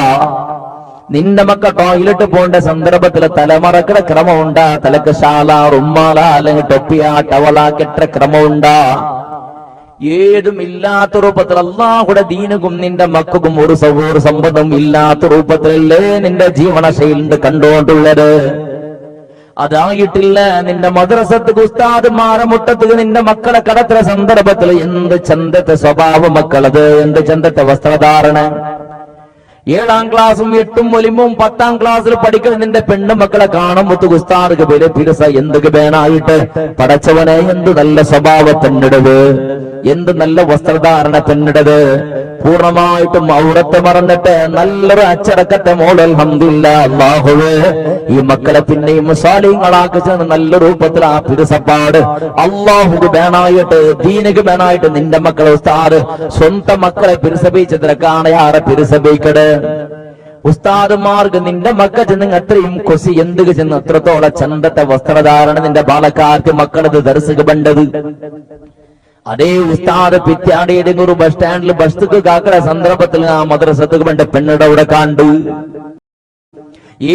Speaker 1: നിന്റെ മക്ക ടോയ്ലറ്റ് പോകേണ്ട സന്ദർഭത്തില് തലമറക്കട ക്രമമുണ്ടാ തലക്ക് ഷാല റുമ്മാല അല്ലെങ്കിൽ ടൊപ്പിയ ടവള കെട്ട ക്രമമുണ്ടാ ഏതും ഇല്ലാത്ത രൂപത്തിൽ അല്ലാഹുടെ ദീനുക്കും നിന്റെ മക്കും ഒരു സമ്പത്തും ഇല്ലാത്ത രൂപത്തിലല്ലേ നിന്റെ ജീവനശൈലി കണ്ടുകൊണ്ടുള്ളത് അതായിട്ടില്ല നിന്റെ മദ്രസത്ത് ഉസ്താദ്മാരെ മുട്ടത്ത് നിന്റെ മക്കളെ കടത്തുന്ന സന്ദർഭത്തിൽ എന്ത് ചന്തത്തെ സ്വഭാവം മക്കളത് എന്ത് ചന്തത്തെ വസ്ത്രധാരണ 7ാം ക്ലാസും 8ഉം 9ഉം 10ാം ക്ലാസ്സിൽ പഠിക്കുന്ന നിന്റെ പെണ്ണു മക്കളെ കാണുമ്പോ ഉസ്താദ് പിരസ എന്തൊക്കെ വേണായിട്ട് പടച്ചവനെ എന്ത് നല്ല സ്വഭാവത്തിനിടവ് എന്ത് നല്ല വസ്ത്രധാരണ പെണ്ണിടത്, പൂർണ്ണമായിട്ടും ഔറത്ത് മറന്നിട്ട് നല്ലൊരു അച്ചടക്കത്തെ മോൾ. അൽഹംദുലില്ലാ അല്ലാഹുവേ, ഈ മക്കളെ പിന്നെയും സാലിഹ്യങ്ങളാക്കി ചേർന്ന് നല്ല രൂപത്തിൽ ആ പിരിസപ്പാട് അല്ലാഹുക്ക് വേണായിട്ട് ദീനക്ക് വേണായിട്ട് നിന്റെ മക്കളെ ഉസ്താദ് സ്വന്തം മക്കളെ പിരിസബിച്ചതിനൊക്കെയാണ് ആരെ പിരിസബിക്കട്. ഉസ്താദുമാർക്ക് നിന്റെ മക്കൾ ചെന്ന് അത്രയും കൊസി എന്തുക ചെന്ന് അത്രത്തോളം ചന്തത്തെ വസ്ത്രധാരണ നിന്റെ ബാലക്കാർക്ക് മക്കളത് ദർശക ബണ്ടത്. അതേ ഉസ്താദ് പിറ്റാടി ഏതെങ്കിലും ബസ് സ്റ്റാൻഡിൽ ബസ്തുക്ക് കാക്കട സന്ദർഭത്തിൽ ആ മദ്രസത്തുക്ക് വേണ്ട പെണ്ണുടെ അവിടെ കണ്ടു.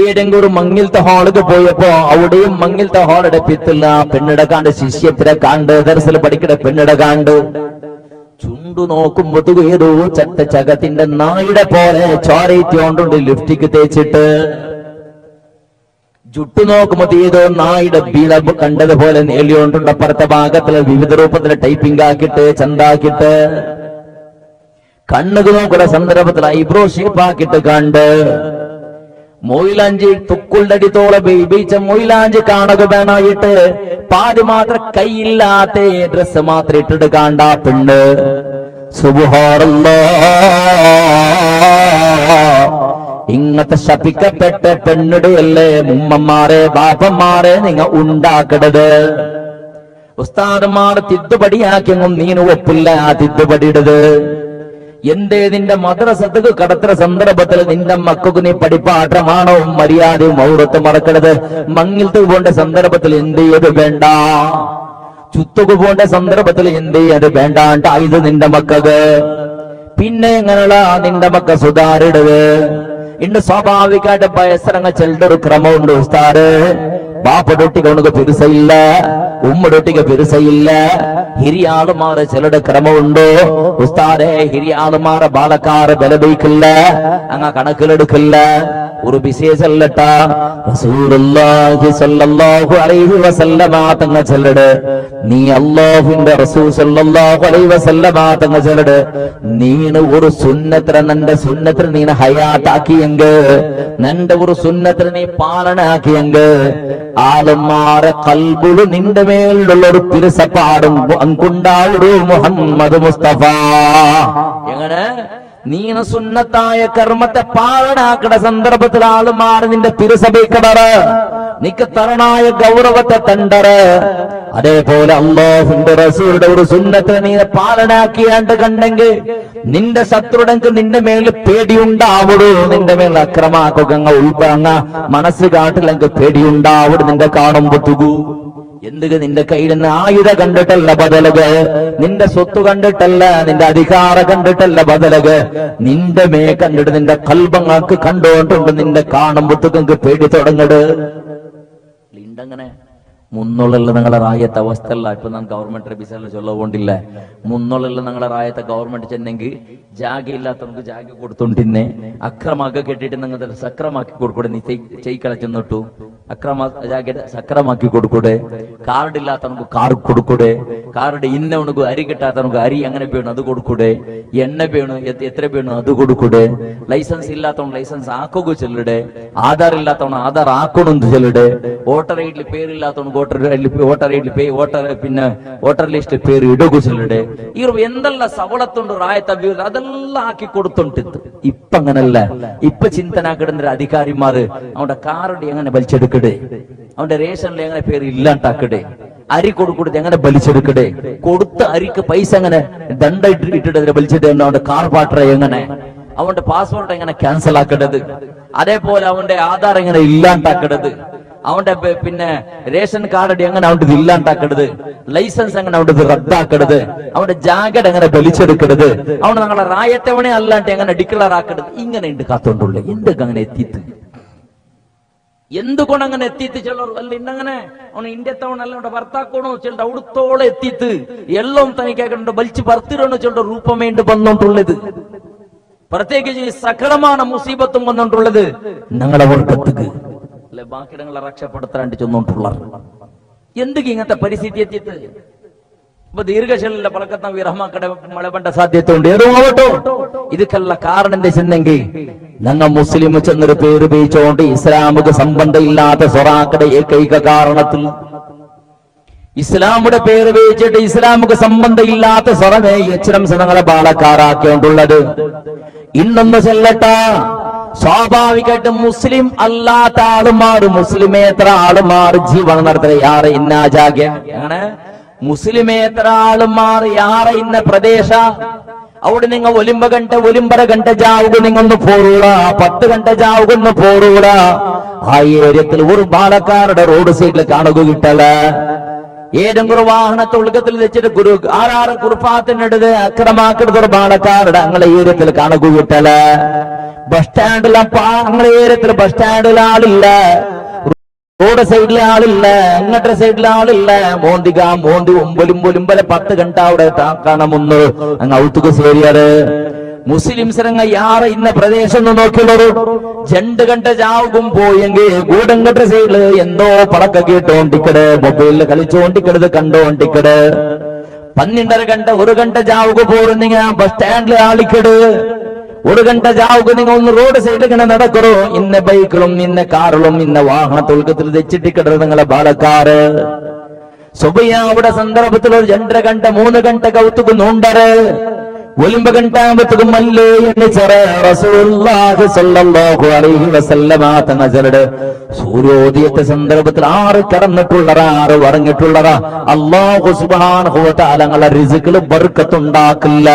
Speaker 1: ഏതെങ്കിലും മങ്ങിലത്തെ ഹാളിക്ക് പോയപ്പോ അവിടെയും മങ്ങിലത്തെ ഹാളുടെ പിത്തില്ല പെണ്ണിട കാണ്ട്, ശിഷ്യത്തിനെ കാണ്ട്, ദർശനം പഠിക്കണ പെണ്ണിട കാണ്ട്. ചുണ്ടു നോക്കുമ്പോ ഏതോ ചട്ട ചകത്തിന്റെ നായുടെ പോലെ ചോരയിട്ടോണ്ടുണ്ട് ലിഫ്റ്റിക്ക് തേച്ചിട്ട്. ചുട്ടു നോക്കുമ്പോ ഏതോ നായുടെ ബീളബ് കണ്ടതുപോലെ നേളിയോണ്ടുണ്ട്. അപ്പുറത്തെ ഭാഗത്തില് വിവിധ രൂപത്തില് ടൈപ്പിംഗ് ആക്കിയിട്ട് ചന്താക്കിയിട്ട് കണ്ണുകൾ നോക്കുന്ന സന്ദർഭത്തിൽ ഐബ്രോ ഷേപ്പാക്കിയിട്ട് കണ്ട് മൊയിലാഞ്ചി തുക്കുള്ളടി തോളെ ബീച്ച മൊയിലാഞ്ചി കാണുക വേണായിട്ട് പാതി മാത്രം കൈയില്ലാത്ത ഡ്രസ് മാത്രം ഇട്ടിട്ട് കാണ്ട പെണ്ണ്. സുബ്ഹാനല്ലാഹ്, ഇങ്ങനത്തെ ശപിക്കപ്പെട്ട പെണ്ണിടെയല്ലേ ഉമ്മമാരെ ബാപ്പന്മാരെ നിങ്ങ ഉണ്ടാക്കരുത്. ഉസ്താദന്മാർ തിദ്ദുപടിയാക്കിയെന്നും നീന് ഒപ്പില്ല ആ തിദ്ദുപടിയിടത്. എന്തേ നിന്റെ മദ്രസത്തുക്ക് കടത്തുന്ന സന്ദർഭത്തിൽ നിന്റെ മക്കൾക്ക് നീ പഠിപ്പാട്ടമാണോ മര്യാദയും ഔറത്ത് മറക്കരുത്. മങ്ങിലത്ത് പോണ്ട സന്ദർഭത്തിൽ എന്ത് ചെയ്ത് വേണ്ട, ചുത്തുക്ക് പോണ്ട സന്ദർഭത്തിൽ എന്ത് ചെയ്ത് വേണ്ടാണ്ട് ഇത് നിന്റെ മക്കൾക്ക്. പിന്നെ എങ്ങനെയുള്ള നിന്റെ മക്ക സുധാരിടുക ഇന്ന് സ്വാഭാവികമായിട്ട് പയസരങ്ങ ചെല്ലൊരു ക്രമമുണ്ട് ഉസ്താദ്. ബാപ്പടൊട്ടിക്ക് അവനക്ക് പെരുസയില്ല, ഉമ്മടൊട്ടിക്ക് പെരുസയില്ല. ഹിരിയാളുമാറ് ചിലരുടെ ക്രമമുണ്ടോ ഉസ്താദെ? ഹിരിയാളുമാറെ ബാലക്കാറ് ബലബയിക്കില്ല, അങ്ങ കണക്കിലെടുക്കില്ല. ഒരു വിശേഷല്ലട്ട റസൂലുള്ളാഹി സ്വല്ലല്ലാഹു അലൈഹി വസല്ലമ തങ്ങൾ ചെല്ലട്, നീ അല്ലാഹുവിന്റെ റസൂൽ സ്വല്ലല്ലാഹു അലൈഹി വസല്ലമ തങ്ങൾ ചെല്ലട്, നീന് ഒരു സുന്നത്തിനെ നിന്റെ സുന്നത്തിനെ നീ ഹയാത്താക്കിയെങ്ക്, നിന്റെ ഒരു സുന്നത്തിനെ നീ പാലനാക്കിയെങ്ക് ആളുമാരെ കൽബുള് നിന്റെ മേലുള്ള ഒരു പിരിസപ്പാടും അങ്കുണ്ടാവൂ മുഹമ്മദ് മുസ്തഫ. എങ്ങനെ നീന സുന്നത്തായ കർമ്മത്തെ പാലനാക്കണ സന്ദർഭത്തിൽ ആളുമാര് നിന്റെ തിരുസഭയ്ക്കടറ്, നിക്ക് തരണായ ഗൗരവത്തെ തണ്ടറ്. അതേപോലെ അല്ലാഹുവിന്റെ റസൂലുടെ ഒരു സുന്നത്തെ നീ പാലനാക്കിയാണ്ട് കണ്ടെങ്കിൽ നിന്റെ ശത്രുടക്ക് നിന്റെ മേൽ പേടിയുണ്ടാവുടൂ. നിന്റെ മേൽ അക്രമാക്കുക ഉൾപ്പങ്ങ മനസ്സ് കാട്ടില്ലെങ്കിൽ പേടിയുണ്ടാവുടൂ. നിന്റെ കാണുമ്പോ തുകൂ എന്തുക നിന്റെ കയ്യിൽ നിന്ന് ആയുധ കണ്ടിട്ടല്ല ബദലക, നിന്റെ സ്വത്ത് കണ്ടിട്ടല്ല, നിന്റെ അധികാരം കണ്ടിട്ടല്ല ബദലക, നിന്റെ മേ കണ്ടിട്ട് നിന്റെ കൽബങ്ങൾക്ക് കണ്ടുകൊണ്ടുണ്ട് നിന്റെ കാണുമ്പോഴത്തേക്ക് പേടി തുടങ്ങട്. ഇണ്ടങ്ങനെ മുന്നോളുള്ള നിങ്ങളെ റായത്തെ അവസ്ഥ അല്ല. ഇപ്പൊ ഞാൻ ഗവൺമെന്റ് റബീസല്ല ചൊല്ലുകൊണ്ടില്ല. മുന്നോളുള്ള നിങ്ങളെ റായത്തെ ഗവൺമെന്റ് ചെന്നെങ്കിൽ ജാഗ ഇല്ലാത്തവർക്ക് ജാഗ കൊടുത്തോണ്ടിന്നെ അക്രമാക്കി കെട്ടിട്ട് നിങ്ങൾ സക്രമാക്കി കൊടുക്കൂടെ. നീ ചെയ്ക്കള ചെന്നിട്ടു അക്രമ ജാഗ സക്രമാക്കി കൊടുക്കൂടെ. കാർഡ് ഇല്ലാത്തവർക്ക് കാർഡ് കൊടുക്കൂടെ. കാർഡ് ഇന്നവനക്ക് അരി കിട്ടാത്തവർക്ക് അരി അങ്ങനെ വേണം അത് കൊടുക്കൂടെ. എണ്ണ വേണം എത്ര വേണം അത് കൊടുക്കൂടെ. ലൈസൻസ് ഇല്ലാത്തവൻ ലൈസൻസ് ആക്കുക ചെല്ലിടെ. ആധാർ ഇല്ലാത്തവൻ ആധാർ ആക്കണമെന്ന് ചെല്ലിടെ. വോട്ടർ ഐഡിയിൽ പേരില്ലാത്തവൻ വോട്ടർ ലിസ്റ്റ് പേര് ഇടുക ചെല്ലിടെ. ഈ എന്തെല്ലാം സവളത്തുണ്ട് റായത്ത് അഭ്യൂഹം അതെല്ലാം ആക്കി കൊടുത്തോണ്ടിട്ട്. ഇപ്പൊ അങ്ങനല്ല. ഇപ്പൊ ചിന്തനാക്കിടുന്ന അധികാരിമാര് അവന്റെ കാർഡ് എങ്ങനെ വലിച്ചെടുക്കടേ, അവന്റെ റേഷനിൽ എങ്ങനെ പേര് ഇല്ലാണ്ടാക്കടേ, അരി കൊടുക്കുന്നത് എങ്ങനെ വലിച്ചെടുക്കടേ, കൊടുത്ത അരിക്ക് പൈസ എങ്ങനെ ദണ്ഡ ഇട്ടിട്ട് വലിച്ചിട്ട് അവന്റെ കാർ പാട്ടർ എങ്ങനെ, അവന്റെ പാസ്പോർട്ട് എങ്ങനെ ക്യാൻസൽ ആക്കരുത്, അതേപോലെ അവന്റെ ആധാർ എങ്ങനെ ഇല്ലാണ്ടാക്കരുത്, അവന്റെ പിന്നെ റേഷൻ കാർഡ് എങ്ങനെ അവന്റെ ഇല്ലാണ്ടാക്കരുത്, ലൈസൻസ് എങ്ങനെ അവന്റെ റദ്ദാക്കരുത്, അവന്റെ ജാക്കറ്റ് എങ്ങനെ വലിച്ചെടുക്കരുത്, അവന് ഞങ്ങളെ റായത്തവണെ അല്ലാണ്ട് എങ്ങനെ ഡിക്ലെയർ ആക്കരുത്. ഇങ്ങനെ ഉണ്ട് കാത്തോണ്ടുള്ള എന്തൊക്കെ അങ്ങനെ എത്തിയിട്ട് എന്തുകൊണ്ട് അങ്ങനെ എത്തിയിട്ട് ചിലർ അല്ല ഇന്നങ്ങനെ അവന് ഇന്ത്യത്തവണല്ല അവന്റെ ഭർത്താക്കോണോ ചിലരുടെ അവിടുത്തോളം എത്തിയിട്ട് എല്ലാം തനിക്കാക്കണ്ട വലിച്ചു ഭർത്തിരണോ ചിലരുടെ രൂപമേണ്ട് വന്നോണ്ടുള്ളത്. പ്രത്യേകിച്ച് സകലമാണ് മുസീബത്തും വന്നോണ്ടുള്ളത് ഞങ്ങളെ വർഗത്തുക്ക് അല്ലെ ബാക്കി ഞങ്ങളെ രക്ഷപ്പെടുത്താണ്ട് ചെന്നോണ്ടുള്ള എന്തൊക്കെ ഇങ്ങനത്തെ പരിസ്ഥിതി എത്തിയിട്ട് ഇപ്പൊ ദീർഘശലിന്റെ പളക്കത്ത വിറഹമാക്കടെ മഴ പണ്ട സാധ്യത ഉണ്ട്. ഏതോ ആവട്ടോ ഇതൊക്കെയുള്ള കാരണം എന്താ ചെന്നെങ്കിൽ ഞങ്ങൾ മുസ്ലിം ചെന്നൊരു പേര് ഉപയോഗിച്ചുകൊണ്ട് ഇസ്ലാമിക സംബന്ധമില്ലാത്ത സൊറാക്കടെ ഏകൈക കാരണത്തിൽ ഇസ്ലാമുടെ പേര് വെച്ചിട്ട് ഇസ്ലാമുക്ക് സംബന്ധമില്ലാത്ത സ്വറമേ എച്ചിടംസങ്ങളെ ബാളക്കാരാക്കിക്കൊണ്ടുള്ളത്. ഇന്നൊന്ന് ചെല്ലട്ട, സ്വാഭാവികമായിട്ടും മുസ്ലിം അല്ലാത്ത ആളുമാർ, മുസ്ലിമേത്ര ആളുമാർ ജീവൻ നടത്തുക യാറെ ഇന്നാജാഗ്യ. അങ്ങനെ മുസ്ലിമേത്ര ആളുമാർ യാറെ ഇന്ന പ്രദേശ അവിടെ നിങ്ങൾ ഒലിമ്പര ഗಂಟೆ ജാവുക നിങ്ങൊന്ന് പോറൂട, 10 ಗಂಟೆ ജാവുകൊന്ന് പോറൂട. ആ ഏരിയത്തിൽ ഒരു ബാലക്കാരുടെ റോഡ് സൈഡിൽ കാണുക കിട്ടല. ഏതെങ്കിലും വാഹനത്തെ ഒഴുക്കത്തിൽ വെച്ചിട്ട് ആറാറ് കുറുപ്പാത്തിനടുത്ത് അക്രമാക്കിടുന്ന ഒരു ബാലക്കാരുടെ ഞങ്ങളെ ഏരിയത്തിൽ കാണുക കിട്ടല. ബസ് സ്റ്റാൻഡിൽ ഞങ്ങളെ ഏരിയത്തിൽ ബസ് സ്റ്റാൻഡിൽ ആളില്ല, റോഡ് സൈഡിലെ ആളില്ല, അങ്ങോട്ട് സൈഡിലെ ആളില്ല. മോന്തി ഒമ്പൊലിമ്പൊലിമ്പല 10 ಗಂಟೆ അവിടെ കാണുമെന്ന് അങ്ങ് ഔത്തുക ശരിയാറ്. മുസ്ലിംസിനങ്ങ യാറെ ഇന്ന പ്രദേശം നോക്കിയുള്ളൂ. 2 ಗಂಟೆ ജാവുകും പോയെങ്കിൽ കൂടങ്കട്ട സൈഡില് എന്തോ പടക്ക കേട്ടോണ്ടിക്കട്, മൊബൈലിൽ കളിച്ചോണ്ടിക്കടത് കണ്ടോണ്ടിക്കട്. 12 ಗಂಟೆ 1 ಗಂಟೆ ജാവുക പോരുന്നിങ്ങ ബസ് സ്റ്റാൻഡിൽ ആളിക്കട്. 1 ಗಂಟೆ ജാവുക നിങ്ങൾ ഒന്ന് റോഡ് സൈഡിൽ ഇങ്ങനെ നടക്കറോ. ഇന്ന ബൈക്കിലും ഇന്ന കാറിലും ഇന്ന വാഹന തൊഴുക്കത്തിൽ വെച്ചിട്ടിക്കടത് നിങ്ങളെ ബാലക്കാര്. സുബഹിയുടെ സന്ദർഭത്തിൽ ഒരു 2.5 ಗಂಟೆ 3 ಗಂಟೆ കൗത്തുക്കുന്നുണ്ടര്. ഒലിമ്പ ഗಂಟಾമ്പത്തുക്കും മല്ലേ എണ്ണിച്ചറ് റസൂലുള്ളാഹി സ്വല്ലല്ലാഹു അലൈഹി വസല്ലമ തങ്ങളുടെ സൂര്യോദയത്തെ സന്ദർഭത്തിൽ 6 കടന്നിട്ടുള്ളറ 6 വറങ്ങിട്ടുള്ളറ. അല്ലാഹു സുബ്ഹാനഹു വ തആല ഞങ്ങളെ റിസ്കിൽ ബർക്കത്തുണ്ടാക്കില്ല,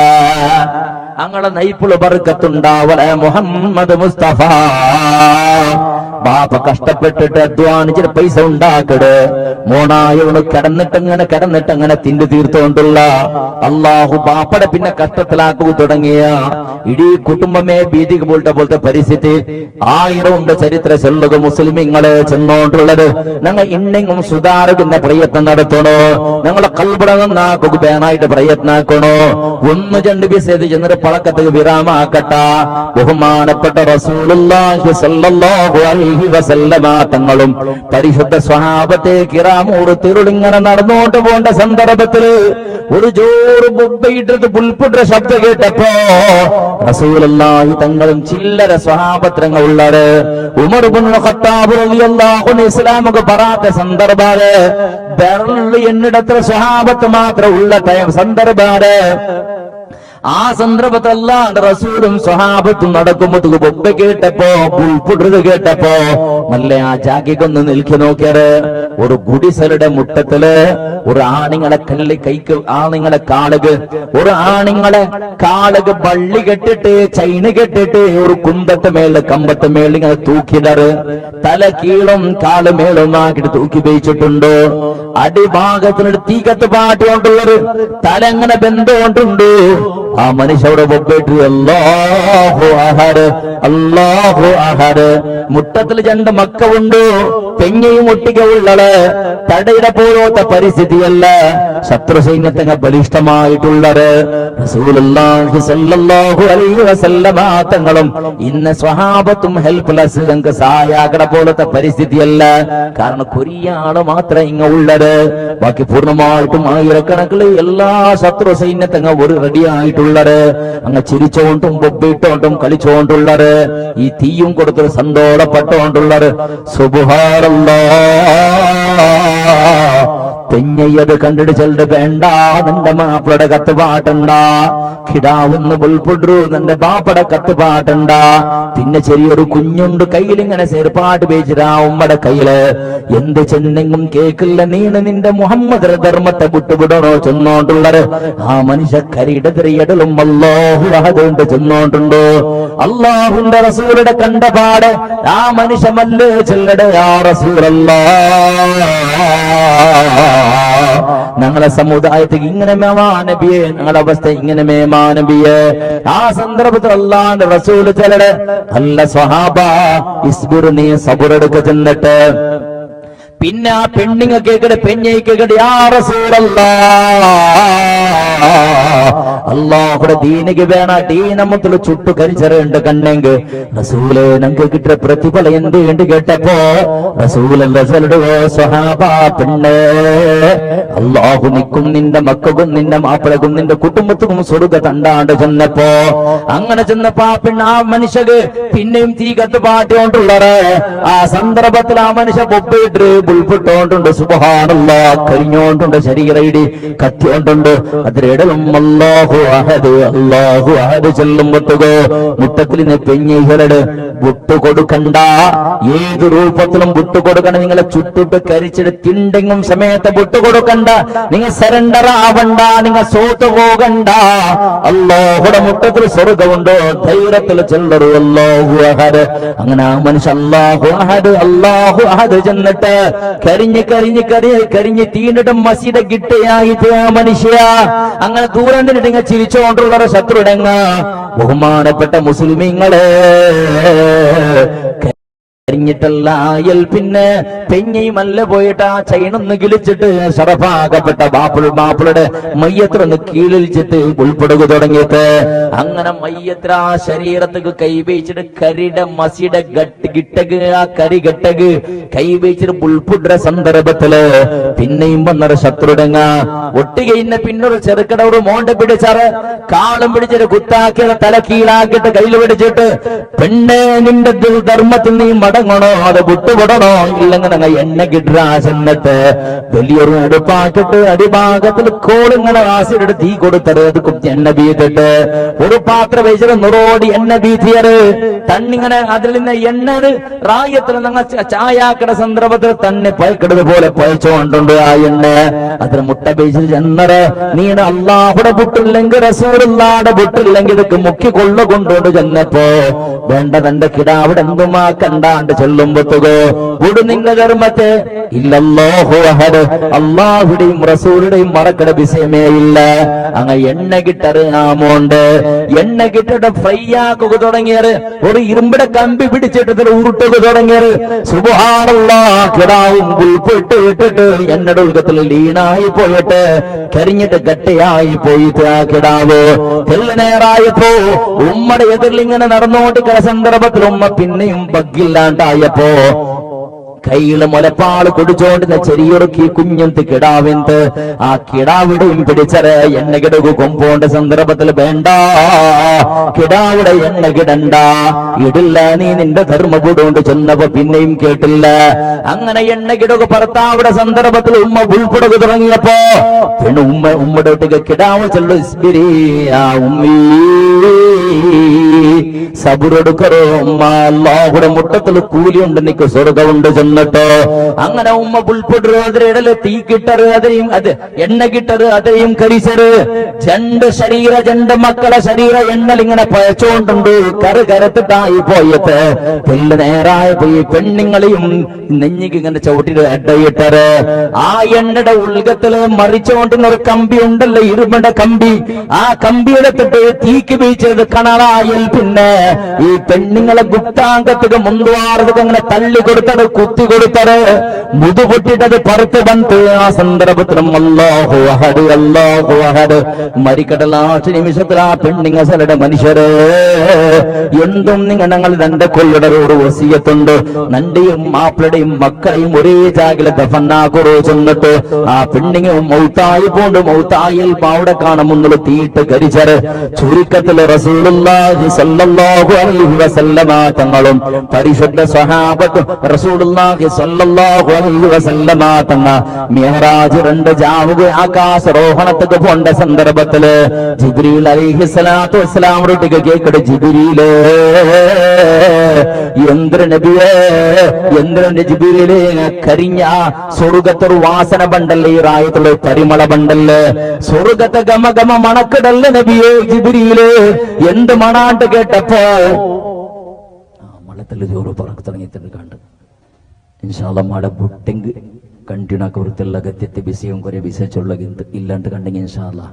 Speaker 1: ഞങ്ങളെ നൈപ്പിള് ബർക്കത്തുണ്ടാവല. മുഹമ്മദ് മുസ്തഫ ബാപ്പ കഷ്ടപ്പെട്ടിട്ട് അധ്വാനിച്ചിട്ട് പൈസ ഉണ്ടാക്കട്, മോണായവണ് കിടന്നിട്ടങ്ങനെ തിന്നു തീർത്തോണ്ടുള്ള അള്ളാഹു ബാപ്പടെ പിന്നെ കഷ്ടത്തിലാക്കുക തുടങ്ങിയ ഇടീ കുടുംബമേ ഭീതിക്ക് പോലത്തെ പരിസ്ഥിതി 1000 ചരിത്ര ചെല്ലുക മുസ്ലിമിങ്ങള് ചെന്നോണ്ടുള്ളത്. ഞങ്ങൾ ഇന്നെങ്കും സുധാരകുന്ന പ്രയത്നം നടത്തണോ, ഞങ്ങളെ കൽബട നന്നാക്കുക ബേനായിട്ട് പ്രയത്നാക്കണോ. 1-2 ബിസേത് ചെന്നിട്ട് പളക്കത്തേക്ക് വിരാമാക്കട്ട. ബഹുമാനപ്പെട്ട റസൂലുള്ളാഹി സ്വല്ലല്ലാഹു അലൈഹി വസല്ലമ തങ്ങളും പരിശുദ്ധ സ്വഹാബത്തെ കിറാമൂറ് തിരുളിങ്ങനെ നടന്നോട്ട് പോണ്ട സന്ദർഭത്തില് ഒരു ജോറ് ബൊബ്ബയിട്ട് പുൽപുട്ട ശബ്ദം കേട്ടപ്പോ റസൂലുള്ളാഹി തങ്ങളും ചില്ലര സ്വഹാബത്രങ്ങൾ ഉള്ളത്. ഉമർ ഇബ്നുൽ ഖത്താബ് റളിയല്ലാഹു അൻഹു ഇസ്ലാമൊക്കെ പറയാത്ത സന്ദർഭാല് ബെറൽ എന്നിടത്ര സ്വഹാബത്ത് മാത്രം ഉള്ള സന്ദർഭാല്. ആ സന്ദർഭത്തിൽ അല്ലാഹുവിന്റെ റസൂലും സ്വഹാബത്തും നടക്കുമ്പോ ബൊബ്ബ കേട്ടപ്പോ പുൽപുട്ടത് കേട്ടപ്പോ നല്ല ആ ജാഗിക്കൊന്ന് നിൽക്കി നോക്കിയത്. ഒരു ഗുഡിസലുടെ മുട്ടത്തില് ഒരു ആണിങ്ങളെ ആണിങ്ങളെ ഒരു ആണിങ്ങളെ കാളുക വള്ളി കെട്ടിട്ട് ചൈന കെട്ടിട്ട് ഒരു കുന്തത്ത് മേളില് കമ്പത്ത് മേളിൽ ഇങ്ങനെ തൂക്കിയിടറ്. തല കീഴും കാല് മേളും ആക്കിട്ട് തൂക്കി വെച്ചിട്ടുണ്ട്. അടിഭാഗത്തിനൊരു തീകത്ത് പാട്ടിക്കൊണ്ടുള്ളത്, തല എങ്ങനെ ബന്ധമുണ്ടുണ്ട്. ആ മനുഷ്യരുടെ ബൊബ്ബേട്ട് അല്ലാഹു അഹദ് അല്ലാഹു അഹദ്. മുട്ടത്തിൽ 2 മക്കളുണ്ട്, പെഞ്ഞയും ഒട്ടികയുള്ളത്. തടയുടെ പോലത്തെ പരിസ്ഥിതിയല്ല, ശത്രു സൈന്യത്തിന് ബലിഷ്ഠമായിട്ടുള്ളത്. റസൂലുള്ളാഹി സ്വല്ലല്ലാഹു അലൈഹി വസല്ലമ തങ്ങളും ഇന്ന് സ്വഹാബത്തും ഹെൽപ്ലെസ്, ഞങ്ങൾക്ക് സഹായാകട പോലത്തെ പരിസ്ഥിതിയല്ല. കാരണം കൊറിയാള് മാത്രമേ ഇങ്ങ ഉള്ളത്. ബാക്കി പൂർണ്ണമായിട്ടും ആയിരക്കണക്കിൽ എല്ലാ ശത്രു സൈന്യത്തിന് ഒരു റെഡി ആയിട്ടുള്ളത്. അങ്ങ് ചിരിച്ചോണ്ടും ബൊബ്ബിട്ടോണ്ടും കളിച്ചോണ്ടുള്ളത്. ഈ തീയും കൊടുത്തൊരു സന്തോഷപ്പെട്ടുകൊണ്ടുള്ളത്. സുബ്ഹാനല്ലാഹ്. പെഞ്ഞയത് കണ്ടിട്ട് ചെല്ലു വേണ്ട, നിന്റെ മാപ്പിളയുടെ കത്ത് പാട്ടണ്ട. കിടാവുന്ന പുൽപുടു നിന്റെ ബാപ്പയുടെ കത്ത് പാട്ടണ്ട. പിന്നെ ചെറിയൊരു കുഞ്ഞുണ്ട് കയ്യിലിങ്ങനെ ചെറുപാട്ട് പേച്ചിരാ ഉമ്മയുടെ കയ്യില്. എന്ത് ചെന്നെങ്കും കേക്കില്ല, നീണ് നിന്റെ മുഹമ്മദ് ധർമ്മത്തെ വിട്ടുവിടണോ ചെന്നോണ്ടുള്ളത്. ആ മനുഷ്യ കരിയിടതിരിയടലും അല്ലാഹു അഹദ് ചെന്നോണ്ടുണ്ടോ. അല്ലാഹുവിന്റെ റസൂലുടെ കണ്ടപാട് ആ മനുഷ്യമല്ലേ ചെല്ലട യാ റസൂലല്ലാഹ്. ഞങ്ങളെ സമുദായത്തിൽ ഇങ്ങനെ മേമാനബിയെ, ഞങ്ങളുടെ അവസ്ഥ ഇങ്ങനെ മേമാനബിയെ. ആ സന്ദർഭത്തിൽ അല്ലാഹുവിന്റെ റസൂല് ചെല്ലട അല്ല സ്വഹാബ ഇസ്ബിർ, നീ സബറെടുക്ക ചെന്നിട്ട്. പിന്നെ ആ പെണ്ണിങ്ങ കേക്കടെ പെഞ്ഞയ്ക്കേക്കടെ യാ റസൂലല്ലാഹ്, അല്ലാഹുടെ ദീനിക്ക് വേണ ദീനമത്തിൽ ചുട്ടു കരിച്ചറുണ്ട് കണ്ണെങ്ക് റസൂല് ഞങ്ങൾക്ക് കിട്ടിയ പ്രതിഫലം എന്ത് വേണ്ടി കേട്ടപ്പോ റസൂലന്റെ സ്വഹാബ പെണ്ണ്, അല്ലാഹു നിക്കും നിന്റെ മക്കൾക്കും നിന്റെ മാപ്പിളക്കും നിന്റെ കുടുംബത്തിനും സ്വർഗ തണ്ടാണ്ട് ചെന്നപ്പോ. അങ്ങനെ ചെന്നപ്പോ ആ പെണ്ണ് ആ മനുഷ്യക്ക് പിന്നെയും തീ കത്ത് പാട്ടിക്കൊണ്ടുള്ളത്. ആ സന്ദർഭത്തിൽ ആ മനുഷ്യ ബൊബ്ബിട്ട് പുൽപിട്ടോണ്ടുണ്ട് സുബ്ഹാനല്ലാഹ് കരിഞ്ഞോണ്ടുണ്ട് ശരീരയിടി കത്തിയോണ്ടുണ്ട് അതിരിടലും അല്ലാഹു അഹദ് ചെല്ലുമ്പത്തുകോ മുട്ടത്തിൽ നിന്ന് പെഞ്ഞികളുടെ വിട്ടുകൊടുക്കണ്ട. ഏത് രൂപത്തിലും വിട്ടുകൊടുക്കണം. നിങ്ങളെ ചുട്ടിട്ട് കരിച്ചിട്ട് തിണ്ടെങ്കും സമയത്ത് വിട്ടുകൊടുക്കണ്ട. നിങ്ങൾ സറണ്ടർ ആവണ്ട. നിങ്ങൾ സോത്തു പോകണ്ട. അല്ലാഹുടെ മുട്ടത്തിൽ സ്വർഗമുണ്ടോ ധൈര്യത്തിൽ ചെല്ലറു അല്ലാഹു അഹദ്. അങ്ങനെ ആ മനുഷ്യ അല്ലാഹു അഹദ് ചെന്നിട്ട് കരിഞ്ഞ് തീണ്ടിട്ട് മസീദ് ഗിട്ടയായിട്ട് ആ മനുഷ്യ അങ്ങനെ ദൂരം നിന്നിട്ട് ഇങ്ങനെ ചിരിച്ചുകൊണ്ടുള്ള ശത്രുടങ്ങ. ബഹുമാനപ്പെട്ട മുസ്ലിമീങ്ങളെ ിട്ടല്ല അയൽ പിന്നെ പെഞ്ഞയുമല്ല പോയിട്ട് ആ ചൈനൊന്ന് കിളിച്ചിട്ട് ഷറഫാകപ്പെട്ട ബാപ്പിളുടെ മയ്യത്രൊന്ന് കീഴിച്ചിട്ട് ഉൾപ്പെടുക തുടങ്ങിയിട്ട് അങ്ങനെ മയ്യത്ര ആ ശരീരത്തേക്ക് കൈവച്ചിട്ട് കരിയുടെ മസിയുടെ ഗിട്ടക് ആ കരിഗട്ടക് കൈവച്ചിട്ട് ഉൾപ്പെടുന്ന സന്ദർഭത്തില് പിന്നെയും വന്നൊരു ശത്രുടങ്ങ ഒട്ടുകയിന്ന പിന്നൊരു ചെറുക്കട ഒരു മോണ്ട പിടിച്ചാറ് കാളും പിടിച്ചിട്ട് കുത്താക്കിയ തല കീഴാക്കിയിട്ട് കയ്യിൽ പിടിച്ചിട്ട് പെണ്ണെ നിന്റെ ധർമ്മത്തിൽ നീ മടങ്ങണോ അത് വിട്ടുപെടണോ ഇല്ലെങ്കിൽ എണ്ണ കിട്ടാ ചെന്നിട്ട് വലിയൊരു അടുപ്പാക്കിട്ട് അടിഭാഗത്തിൽ കോളിങ്ങനെ ആസിഡ് തീ കൊടുത്തത് അത് എണ്ണ ബീത്തിട്ട് ഒരു പാത്രം വെച്ചിട്ട് നിറോടി എണ്ണ ബീത്തിയത് തണ്ണിങ്ങനെ അതിൽ നിന്ന് എണ്ണത് റായത്തിൽ നിങ്ങൾ ചായാക്കട സന്ദർഭത്തിൽ തന്നെ പയക്കെടുത് പോലെ പയച്ചുകൊണ്ടുണ്ട് ആ എണ്ണ അതിന് മുട്ട ബേസിൽ ചെന്നറ് നീട് അള്ളാഹുടെ പുട്ടില്ലെങ്കിൽ റസൂലുള്ളാഹിയുടെ പുട്ടില്ലെങ്കിൽ ഇതൊക്കെ മുക്കി കൊണ്ടുകൊണ്ട് ചെന്നപ്പോ വേണ്ട തന്റെ കിടാവിടെ എന്തുമാ കണ്ടാണ്ട് ചെല്ലുമ്പോത്തുകോ ഒരു നിന്റെ ധർമ്മത്തെ ഇല്ലല്ലാഹു അഹദ് അള്ളാഹുടെയും റസൂലുടെയും മറക്കട വിഷയമേ ഇല്ല. അങ്ങ് എണ്ണ കിട്ടറിയാമോണ്ട് എണ്ണ കിട്ടിട്ട് ഫ്രൈ ആക്കുക തുടങ്ങിയത് ഒരു ഇരുമ്പിടെ കമ്പി പിടിച്ചിട്ട് ഉരുട്ടുക തുടങ്ങിയത് സുബ്ഹാനല്ലാഹ് കിടാവും ഉൾപ്പെട്ട് ഇട്ടിട്ട് എണ്ണയുടെ ഉൽക്കത്തിൽ ലീനായി പോയിട്ട് കരിഞ്ഞിട്ട് ഗട്ടയായി പോയിട്ട് ആ കിടാവ് തെല്ലനേറായപ്പോ ഉമ്മയുടെ എതിരിലിങ്ങനെ നടന്നുകൊണ്ടിരിക്കുന്ന സന്ദർഭത്തിൽ ഉമ്മ പിന്നെയും ബഗ്ഗില്ലാണ്ടായപ്പോ കയ്യില് മുലപ്പാള് കുടിച്ചോണ്ടിരുന്ന ചെറിയൊരുക്കി കുഞ്ഞന്ത് കിടാവിന്ത് ആ കിടാവിടെയും പിടിച്ചത് എണ്ണ കിടകു കൊമ്പോണ്ട സന്ദർഭത്തിൽ വേണ്ട കിടാവിടെ എണ്ണ കിടണ്ട ഇടില്ല നീ നിന്റെ ധർമ്മപൂടുകൊണ്ട് ചെന്നപ്പോ പിന്നെയും കേട്ടില്ല. അങ്ങനെ എണ്ണ കിടകു ഭർത്താവിടെ സന്ദർഭത്തിൽ ഉമ്മ ഉൾപ്പെടുക തുടങ്ങിയപ്പോ പിന്നെ ഉമ്മയുടെ ഒട്ടിക്ക് കിടാവ് ചെല്ലു ഉമ്മീ സബുറെടുക്കറോ ഉമ്മ അല്ലാഹുടെ മുട്ടത്തിൽ കൂലിയുണ്ട് നിക്ക് സ്വർഗമുണ്ട് ചെന്നിട്ടോ. അങ്ങനെ ഉമ്മ പുൽപ്പെടു അതിരിടല് തീ കിട്ടറ് അതെയും അത് എണ്ണ കിട്ടറ് അതെയും കരിച്ചറ് രണ്ട് മക്കളെ ശരീര എണ്ണലിങ്ങനെ പയച്ചോണ്ടുണ്ട് കരത്തിട്ടായി പോയത് തെല്ല് നേരായി പോയി പെണ്ണുങ്ങളെയും നെഞ്ഞിക്ക് ഇങ്ങനെ ചവിട്ടിട്ട് അഡയിട്ടറ് ആ എണ്ണയുടെ ഉൾഗത്തില് മറിച്ചുകൊണ്ടുന്ന ഒരു കമ്പി ഉണ്ടല്ലോ ഇരുമ്പയുടെ കമ്പി ആ കമ്പി എടുത്തിട്ട് തീക്ക് വീഴ്ചത് കണറായിൽ പിന്നെ ഈ പെണ്ണുങ്ങളെ ഗുപ്താംഗത്തുക മുന്തുവാറതൊക്കെ അങ്ങനെ തള്ളി കൊടുത്തത് കുത്തി കൊടുത്തത് മുതുപൊട്ടിട്ടത് പുറത്ത് വന്ന് ആ സന്ദർഭത്തിലും അല്ലാഹു അഹദ് മരിക്കട്ട ലാസ്റ്റ് നിമിഷത്തിൽ ആ പെണ്ണുങ്ങളുടെ മനുഷ്യര് എന്തും നിങ്ങൾ ഞങ്ങൾ രണ്ട് കൊല്ലടരോട് വസിയത്തുണ്ട് നന്റെയും മാപ്പിളുടെയും മക്കളെയും ഒരേ ജാഗിലെ ദഫന്നാക്കുറോ ചെന്നിട്ട് ആ പെണ്ണിങ്ങും മൗത്തായി പോണ്ട് മൗത്തായിൽ അവിടെ കാണുമുന്നുള്ള തീയിട്ട് കരിച്ചത് ചുരുക്കത്തില് റസൂലുള്ളാഹി സ്വല്ലല്ലാഹു അലൈഹി വസല്ലമ തങ്ങളും പരിശുദ്ധ സ്വഹാബത്തും റസൂലുള്ളാഹി സ്വല്ലല്ലാഹു അലൈഹി വസല്ലമ തങ്ങ മിഅ്റാജ് രണ്ട് ജാവുക ആകാശരോഹണത്തിന് പോണ്ട സന്ദർഭത്തില് ജിബ്രീൽ അലൈഹിസ്സലാത്തു വസ്സലാം റുട്ടിക്ക് കേക്കട് ജിബ്രീലേ യന്ത്രന്റെ ജിബ്രീലേ കരിഞ്ഞ സ്വർഗത്തൊരു വാസന ബണ്ടല്ലേ ഈ റായത്തുള്ള പരിമള ബണ്ടല്ലേ സ്വർഗത്തെ ഗമ മണക്കിടല്ലേ നബിയേ ജിബ്രീലേ എന്ത് മണാണ്ട് കേട്ടപ്പോ മളത്തിൽ ജോറ് പറക്ക് തുടങ്ങിയിട്ട് കണ്ട് ഇൻഷാ അല്ലാഹ് മട ബുട്ടെങ്ക് കണ്ടിണ കുറിച്ചുള്ള ഗത്യത്തെ ബിസിയും കുറെ ബിസിച്ചുള്ള ഇല്ലാണ്ട് കണ്ടെങ്കിൽ ഇൻഷാ അല്ലാഹ്